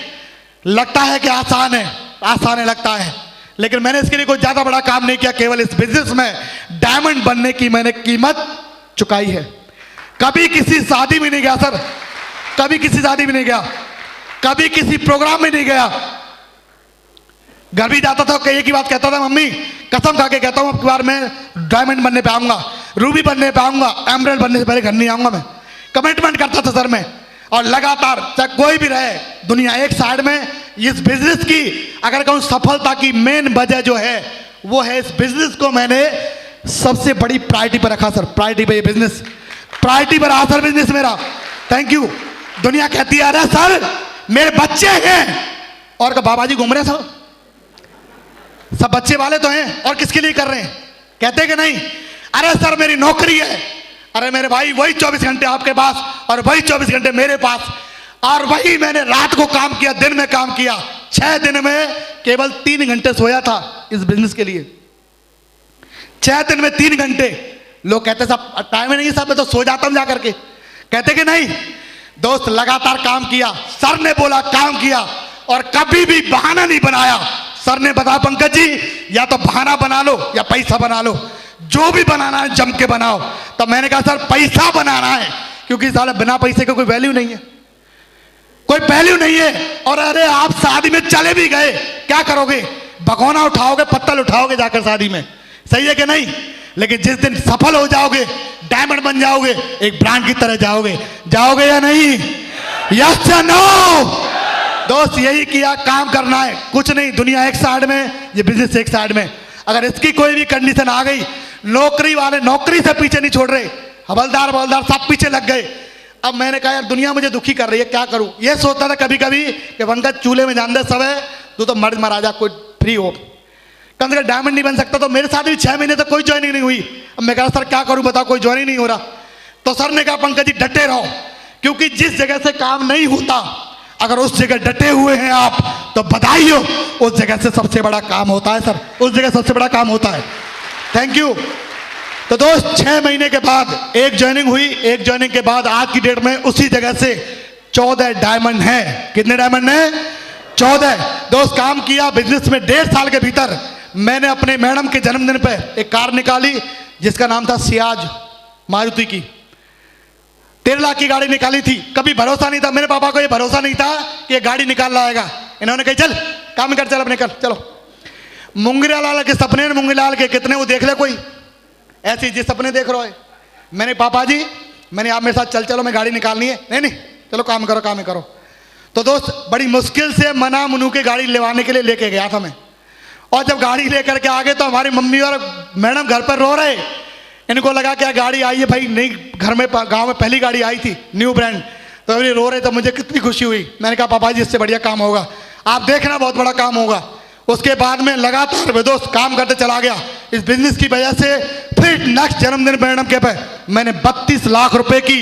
लगता है कि आसान है, आसान है लगता है, लेकिन मैंने इसके लिए कोई ज्यादा बड़ा काम नहीं किया। केवल इस बिजनेस में डायमंड बनने की मैंने कीमत चुकाई है। कभी किसी शादी में नहीं गया सर, कभी किसी शादी में नहीं गया, कभी किसी प्रोग्राम में नहीं गया। घर भी जाता था, एक ही बात कहता था, मम्मी कसम खा के कहता हूं अब की बार मैं डायमंड बनने पे आऊंगा, रूबी बनने पे आऊंगा, एमरल्ड बनने से पहले घर नहीं आऊंगा। मैं कमिटमेंट करता था सर मैं, और लगातार चाहे कोई भी रहे दुनिया एक साइड में। इस बिजनेस की अगर कहूं सफलता की मेन वजह जो है वो है इस बिजनेस को मैंने सबसे बड़ी प्रायोरिटी पर रखा सर। प्रायोरिटी पे ये बिजनेस, प्रायोरिटी पर रहा सर बिजनेस मेरा। Thank you. दुनिया कहती है अरे सर मेरे बच्चे हैं, और बाबा जी घूम रहे हैं सब बच्चे वाले तो हैं, और किसके लिए कर रहे हैं, कहते कि नहीं। अरे सर मेरी नौकरी है, अरे मेरे भाई वही 24 घंटे आपके पास और वही 24 घंटे मेरे पास, और वही मैंने रात को काम किया, दिन में काम किया। 6 दिन में केवल 3 घंटे सोया था इस बिजनेस के लिए। 6 दिन में 3 घंटे। लोग कहते साहब टाइम ही नहीं साहब, मैं तो सो जाता हूं जाकर के, कहते कि नहीं। दोस्त लगातार काम किया, सर ने बोला काम किया, और कभी भी बहाना नहीं बनाया। सर ने बताया पंकज जी या तो बहाना बना लो या पैसा बना लो, जो भी बनाना है जम के बनाओ। तब मैंने कहा सर पैसा बनाना है, क्योंकि साला बिना पैसे का कोई वैल्यू नहीं है, कोई वैल्यू नहीं है। और अरे आप शादी में चले भी गए, क्या करोगे, भगोना उठाओगे, पत्तल उठाओगे जाकर शादी में, सही है कि नहीं। लेकिन जिस दिन सफल हो जाओगे, डायमंड बन जाओगे, एक ब्रांड की तरह जाओगे, जाओगे या नहीं, यस या नो। दोस्त यही किया, काम करना है, कुछ नहीं। दुनिया एक साइड में, ये बिजनेस एक साइड में। अगर इसकी कोई भी कंडीशन आ गई, नौकरी वाले नौकरी से पीछे नहीं छोड़ रहे, हवलदार बवलदार सब पीछे लग गए। अब मैंने कहा यार दुनिया मुझे दुखी कर रही है, क्या करूं। ये सोचता था कभी कभी कि पंकज चूल्हे में जान दे सब है, तू तो मर्द महाराजा कोई फ्री हो, कम से कम डायमंड नहीं बन सकता। तो मेरे साथ भी 6 महीने तक कोई ज्वाइनिंग नहीं हुई। अब मैं कहा सर क्या करूं बताओ, कोई ज्वाइनिंग नहीं हो रहा। तो सर ने कहा पंकज जी डटे रहो, क्योंकि जिस जगह से काम नहीं होता अगर उस जगह डटे हुए हैं आप तो बधाई हो, उस जगह से सबसे बड़ा काम होता है सर, उस जगह सबसे बड़ा काम होता है। Thank you. तो दोस्त 6 महीने के बाद एक ज्वाइनिंग हुई, एक ज्वाइनिंग के बाद आज की डेट में उसी जगह से 14 डायमंड है। कितने डायमंड है, 14। दोस्त काम किया बिजनेस में 1.5 साल के भीतर मैंने अपने मैडम के जन्मदिन पर एक कार निकाली जिसका नाम था सियाज, मारुति की 13 लाख की गाड़ी निकाली थी। कभी भरोसा नहीं था मेरे पापा को, ये भरोसा नहीं था कि ये गाड़ी निकाल लाएगा। इन्होंने कहा चल काम कर, चल अपने कर, चलो। मुंगेरा लाल के सपने, मुंगेरा लाल के कितने वो देख ले कोई, ऐसे जिस सपने देख रहे हो। मैंने पापा जी मैंने आप मेरे साथ चलो मैं गाड़ी निकालनी है। नहीं नहीं चलो काम करो, काम ही करो। तो दोस्त बड़ी मुश्किल से मना मुनू के गाड़ी लेवाने के लिए लेके गया था मैं, और जब गाड़ी लेकर के आ गए तो हमारी मम्मी और मैडम घर पर रो रहे। इनको लगा क्या गाड़ी आई है भाई, नहीं घर में गांव में पहली गाड़ी आई थी न्यू ब्रांड, तो अभी रो रहे। तो मुझे कितनी खुशी हुई। मैंने कहा पापा जी इससे बढ़िया काम होगा, आप देखना बहुत बड़ा काम होगा। उसके बाद में लगातार दोस्त काम करते चला गया इस बिजनेस की वजह से। फिर नेक्स्ट जन्मदिन मैडम के पे मैंने 32 लाख रुपए की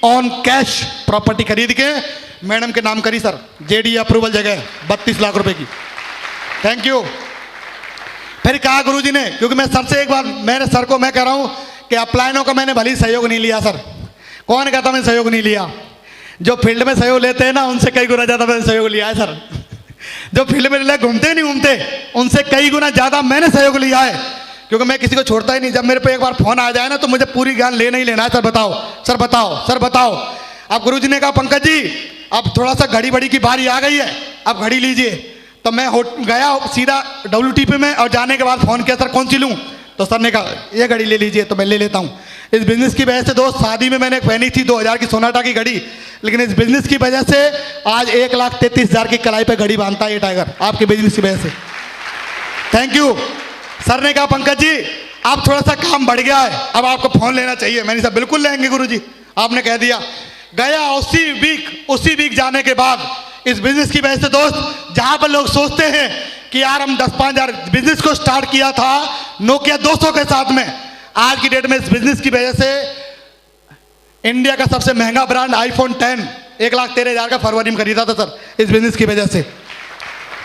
ऑन कैश प्रॉपर्टी खरीद के मैडम के नाम करी सर, जेडी अप्रूवल जगह 32 लाख रुपए की। Thank you. फिर कहा गुरुजी ने, क्योंकि मैं सर से एक बार मेरे सर को मैं कह रहा हूं कि अपलाइनों का मैंने भली सहयोग नहीं लिया सर। कौन कहता मैंने सहयोग नहीं लिया, जो फील्ड में सहयोग लेते हैं ना उनसे कई गुना ज्यादा मैंने सहयोग लिया है सर। जो फील्ड में घूमते नहीं घूमते उनसे कई गुना ज्यादा मैंने सहयोग लिया है, क्योंकि मैं किसी को छोड़ता ही नहीं। जब मेरे पे एक बार फोन आ जाए ना तो मुझे पूरी ज्ञान लेना ही लेना है। सर बताओ, सर बताओ, सर बताओ। अब गुरुजी ने कहा पंकज जी अब थोड़ा सा घड़ी बड़ी की बारी आ गई है, अब घड़ी लीजिए। तो मैं गया सीधा WTP में और जाने के बाद फ़ोन किया सर कौन सी लूँ, तो सर ने कहा ये घड़ी ले लीजिए, तो मैं ले लेता हूँ। इस बिज़नेस की वजह से दोस्त शादी में मैंने पहनी थी 2000 की सोनाटा की घड़ी, लेकिन इस बिज़नेस की वजह से आज 1,33,000 की कलाई पे घड़ी बांधता है ये टाइगर, आपके बिज़नेस की वजह से। Thank you. सर ने कहा पंकज जी अब थोड़ा सा काम बढ़ गया है, अब आपको फ़ोन लेना चाहिए। मैंने कहा बिल्कुल लेंगे गुरुजी, आपने कह दिया। गया उसी वीक जाने के बाद इस बिज़नेस की वजह से दोस्त जहाँ पर लोग सोचते हैं कि यार हम 10-5 हज़ार बिजनेस को स्टार्ट किया था नोकिया 200 के साथ में, आज की डेट में इस बिजनेस की वजह से इंडिया का सबसे महंगा ब्रांड iPhone 10 1,13,000 का फरवरी में खरीदा था सर, इस बिजनेस की वजह से।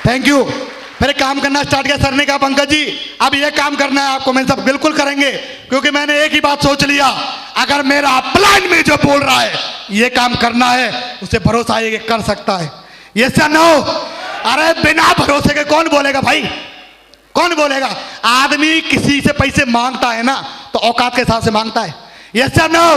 Thank you. फिर काम करना स्टार्ट किया। सर ने कहा पंकज जी अब ये काम करना है आपको। मैंने सब बिल्कुल करेंगे, क्योंकि मैंने एक ही बात सोच लिया, अगर मेरा अपलाइन में जो बोल रहा है ये काम करना है, उसे भरोसा है कि कर सकता है। यस या नो? अरे बिना भरोसे के कौन बोलेगा भाई, कौन बोलेगा? आदमी किसी से पैसे मांगता है ना तो औकात के हिसाब से मांगता है। यस या नो?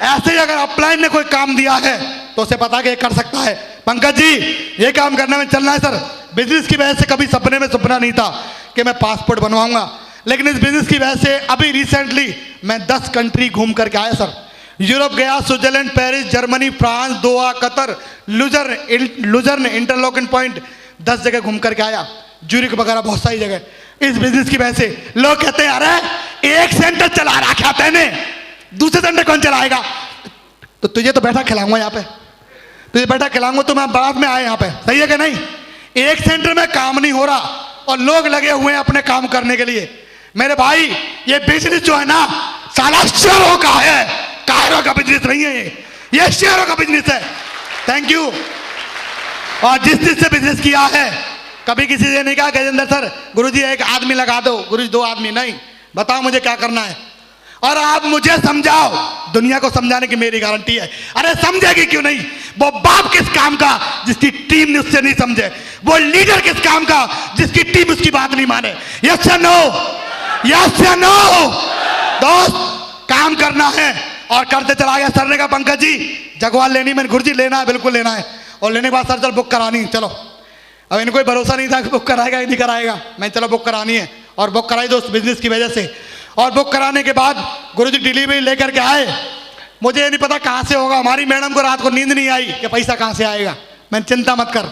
ऐसे ही अगर अपलाइन ने कोई काम दिया है तो उसे पता कि ये कर सकता है। पंकज जी ये काम करने में चलना है सर। बिजनेस की वजह से कभी सपने में सपना नहीं था कि मैं पासपोर्ट बनवाऊंगा, लेकिन इस बिजनेस की वजह से अभी रिसेंटली मैं 10 कंट्री घूम करके आया सर। यूरोप गया, स्विट्जरलैंड, पेरिस, जर्मनी, फ्रांस, दोहा, कतर, लुजर्न, इंटरलॉकिंग पॉइंट, 10 जगह घूम करके आया, ज्यूरिक वगैरह बहुत सारी जगह। इस बिजनेस की वजह से लोग कहते हैं अरे एक सेंटर चला रखा तैने, दूसरे सेंटर कौन चलाएगा? तो तुझे तो बैठा खिलाऊंगा यहाँ पे, तुझे बैठा खिलाऊंगा, तो मैं बाद में आए यहाँ पे, सही है कि नहीं? एक सेंटर में काम नहीं हो रहा और लोग लगे हुए हैं अपने काम करने के लिए। मेरे भाई ये बिजनेस जो है ना साला शेयरों का है, कायरों का बिजनेस नहीं है, ये शेयरों का बिजनेस है। Thank you. और जिस से बिजनेस किया है कभी किसी से नहीं कहा गजेंद्र सर गुरुजी एक आदमी लगा दो, गुरुजी 2 आदमी नहीं, बताओ मुझे क्या करना है और आप मुझे समझाओ। दुनिया को समझाने की मेरी गारंटी है। अरे समझेगी क्यों नहीं? वो बाप किस काम का जिसकी टीम ने उससे नहीं समझे, वो लीडर किस काम का जिसकी टीम उसकी बात नहीं माने। यस या नो? यस या नो? दोस्त काम करना है और करते चला गया। सर ने कहा पंकज जी जगवाल लेनी, मैंने गुरुजी लेना है, बिल्कुल लेना है। और लेने के बाद सर चल बुक करानी, चलो। अब इनको कोई भरोसा नहीं था कि बुक कराएगा या नहीं कराएगा, मैं चलो बुक करानी है और बुक कराई दोस्त बिजनेस की वजह से। और बुक कराने के बाद गुरुजी डिलीवरी लेकर के आए। मुझे ये नहीं पता कहाँ से होगा, हमारी मैडम को रात को नींद नहीं आई कि पैसा कहाँ से आएगा। मैंने चिंता मत कर,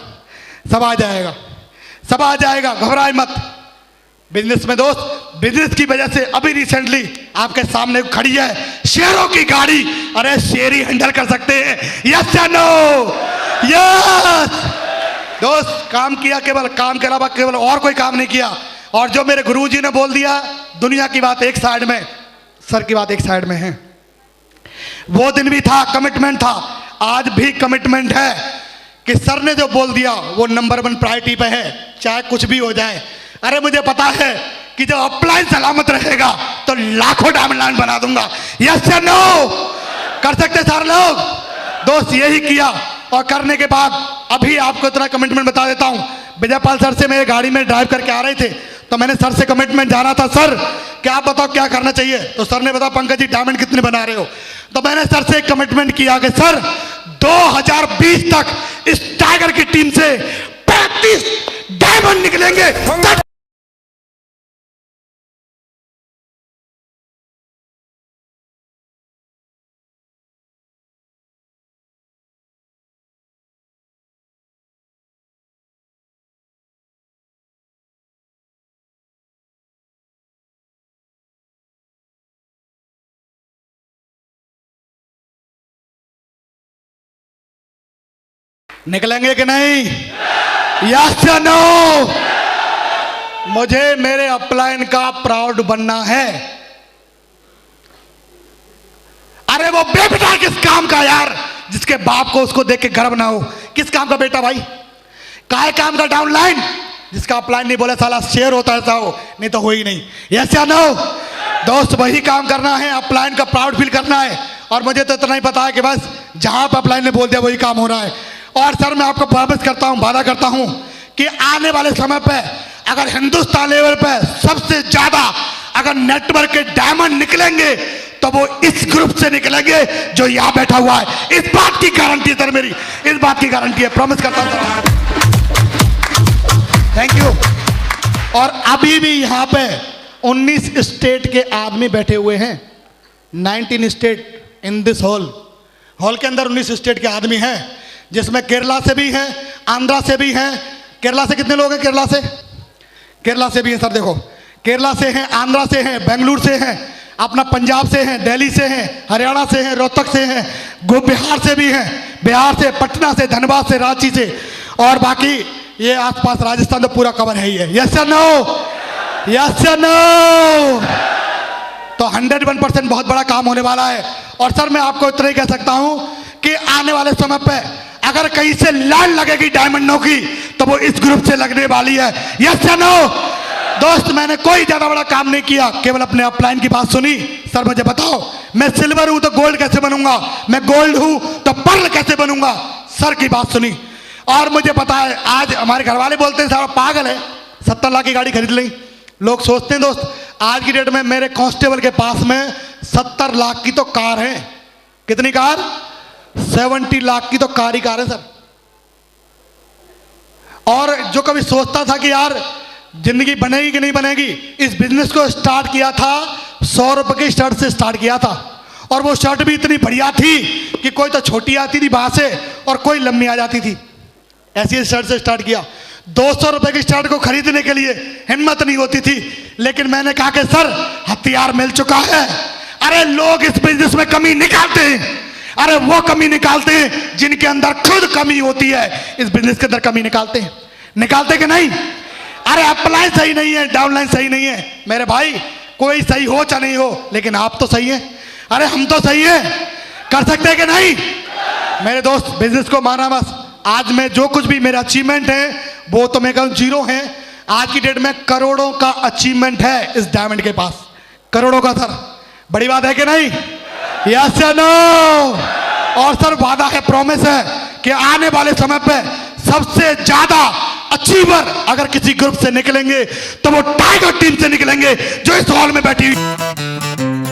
सब आ जाएगा, सब आ जाएगा, घबराए मत। बिजनेस में दोस्त बिजनेस की वजह से अभी रिसेंटली आपके सामने खड़ी है शेयरों की गाड़ी। अरे शेर ही हैंडल कर सकते हैं। यस या नो? यस। दोस्त काम किया, केवल काम के अलावा केवल और कोई काम नहीं किया। और जो मेरे गुरुजी ने बोल दिया, दुनिया की बात एक साइड में, सर की बात एक साइड में है। वो दिन भी था, कमिटमेंट था, आज भी कमिटमेंट है कि सर ने जो बोल दिया वो नंबर 1 प्रायोरिटी पे है, चाहे कुछ भी हो जाए। अरे मुझे पता है कि जब अपलाइन सलामत रहेगा तो लाखों डायमंड लाइन बना दूंगा। यस या नो? कर सकते सारे लोग? दोस्त यही किया और करने के बाद अभी आपको इतना कमिटमेंट बता देता हूं। विजयपाल सर से मेरे गाड़ी में ड्राइव करके आ रहे थे तो मैंने सर से कमिटमेंट जाना था, सर क्या आप बताओ क्या करना चाहिए? तो सर ने बताया पंकज जी डायमंड कितने बना रहे हो? तो मैंने सर से एक कमिटमेंट किया कि सर 2020 तक इस टाइगर की टीम से 35 डायमंड निकलेंगे। निकलेंगे कि नहीं? यस या नो? मुझे मेरे अपलाइन का प्राउड बनना है। अरे वो बेटा किस काम का यार, जिसके बाप को उसको देख के गर्व ना हो। किस काम का बेटा भाई? काहे काम का डाउनलाइन? जिसका अपलाइन नहीं बोले साला शेयर होता रहता हो, नहीं तो हो ही नहीं। यस या नो? दोस्त वही काम करना है, अपलाइन का प्राउड फील करना है। और मुझे तो इतना ही पता है कि बस जहां पर अपलाइन ने बोल दिया वही काम हो रहा है। और सर मैं आपको प्रॉमिस करता हूं, वादा करता हूं कि आने वाले समय पे अगर हिंदुस्तान लेवल पे सबसे ज्यादा अगर नेटवर्क के डायमंड निकलेंगे तो वो इस ग्रुप से निकलेंगे जो यहां बैठा हुआ है। इस बात की गारंटी है सर, मेरी इस बात की गारंटी है, प्रॉमिस करता हूं। Thank you. और अभी भी यहां पे 19 स्टेट के आदमी बैठे हुए हैं। 19 स्टेट इन दिस हॉल के अंदर 19 स्टेट के आदमी हैं, जिसमें केरला से भी हैं, आंध्रा से भी हैं। केरला से कितने लोग हैं? केरला से भी हैं सर, देखो केरला से हैं, आंध्रा से हैं, बेंगलुरु से हैं, अपना पंजाब से हैं, दिल्ली से हैं, हरियाणा से हैं, रोहतक से हैं, बिहार से भी हैं, बिहार से, पटना से, धनबाद से, रांची से, और बाकी ये आसपास राजस्थान तो पूरा कवर है ही है। यस या नो? यस या नो? तो 101% बहुत बड़ा काम होने वाला है। और सर मैं आपको इतना ही कह सकता हूं कि आने वाले समय पे अगर कहीं से लाइन लगेगी डायमंडों की तो वो इस ग्रुप से लगने वाली है। यस या नो? दोस्त मैंने कोई ज्यादा बड़ा काम नहीं किया, केवल अपने अपलाइन की बात सुनी। सर मुझे बताओ, मैं सिल्वर हूं तो गोल्ड कैसे बनूंगा? मैं गोल्ड हूं तो पर्ल कैसे बनूंगा? सर की बात सुनी। और मुझे पता है, आज हमारे घर वाले बोलते हैं साहब पागल है, 70 लाख की गाड़ी खरीद ली। लोग सोचते हैं दोस्त, आज की डेट में मेरे कांस्टेबल के पास में 70 लाख की तो कार है। कितनी कार? 70 लाख की तो कार ही कार है सर। और जो कभी सोचता था कि यार जिंदगी बनेगी कि नहीं बनेगी, इस बिजनेस को स्टार्ट किया था 100 रुपए की शर्ट से स्टार्ट किया था। और वो शर्ट भी इतनी बढ़िया थी कि कोई तो छोटी आती थी बाहर से और कोई लंबी आ जाती थी। ऐसी शर्ट से स्टार्ट किया। 200 रुपए की शर्ट को खरीदने के लिए हिम्मत नहीं होती थी, लेकिन मैंने कहा कि सर हथियार मिल चुका है। अरे लोग इस बिजनेस में कमी निकालते हैं, अरे वो कमी निकालते हैं जिनके अंदर खुद कमी होती है। इस बिजनेस के अंदर कमी निकालते हैं, निकालते कि नहीं? अरे अपलाइन सही नहीं है, डाउनलाइन सही नहीं है, मेरे भाई कोई सही हो चाहे नहीं हो, लेकिन आप तो सही है। अरे हम तो सही है, कर सकते हैं कि नहीं? मेरे दोस्त बिजनेस को माना बस। आज में जो कुछ भी मेरा अचीवमेंट है वो तो मैं कहूं जीरो है। आज की डेट में करोड़ों का अचीवमेंट है इस डायमंड के पास, करोड़ों का सर। बड़ी बात है कि नहीं? यस या नो? और सर वादा है, प्रॉमिस है कि आने वाले समय पे सबसे ज्यादा अचीवर अगर किसी ग्रुप से निकलेंगे तो वो टाइगर टीम से निकलेंगे जो इस हॉल में बैठी हुई।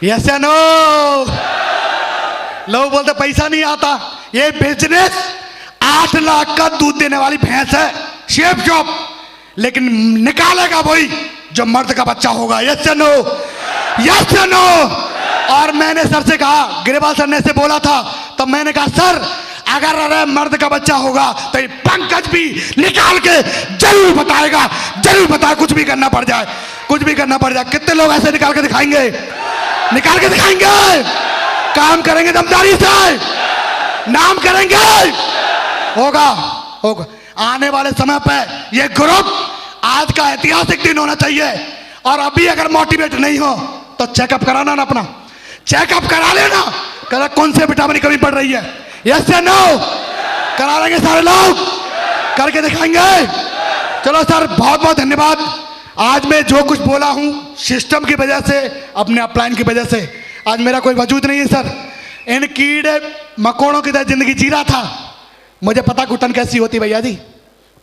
यस या नो? लोग बोलते पैसा नहीं आता। ये बिजनेस 8 लाख का दूध देने वाली भैंस है, शेप शॉप, लेकिन निकालेगा वही जो मर्द का बच्चा होगा। यस या नो? यस या नो? और मैंने सर से कहा, गिरिबाल सर ने से बोला था, तब मैंने कहा सर अगर अरे मर्द का बच्चा होगा तो ये पंकज भी निकाल के जरूर बताएगा, जरूर बताए, कुछ भी करना पड़ जाए, कुछ भी करना पड़ जाए। कितने लोग ऐसे निकाल के दिखाएंगे? निकाल के दिखाएंगे, काम करेंगे दमदारी से, नाम करेंगे, होगा होगा। आने वाले समय पे ये ग्रुप आज का ऐतिहासिक दिन होना चाहिए। और अभी अगर मोटिवेट नहीं हो तो चेकअप कराना ना, अपना चेकअप करा लेना, करा कौन से विटामिन की कमी पड़ रही है। यस या नो? करा लेंगे सारे लोग, करके दिखाएंगे। चलो सर, बहुत बहुत धन्यवाद। आज मैं जो कुछ बोला हूं सिस्टम की वजह से, अपने अपलाइन की वजह से, आज मेरा कोई वजूद नहीं है सर। इन कीड़े मकोड़ों की तरह जिंदगी जी रहा था। मुझे पता घुटन कैसी होती भैया जी,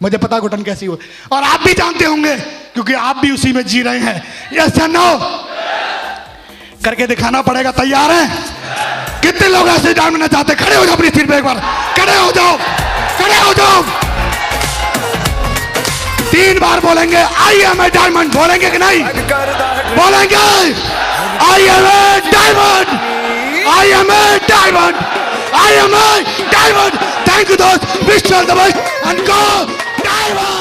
मुझे पता घुटन कैसी हो, और आप भी जानते होंगे क्योंकि आप भी उसी में जी रहे हैं। यस या नो? करके दिखाना पड़ेगा। तैयार हैं? कितने लोग ऐसे जानना चाहते? खड़े हो जाओ अपनी सीट पे, एक बार खड़े हो जाओ, खड़े हो जाओ। 3 बार बोलेंगे आई एम ए डायमंड, बोलेंगे कि नहीं? बोलेंगे I am a diamond, I am a diamond, I am a diamond. Thank you दोस्त, wish all the best and go diamond.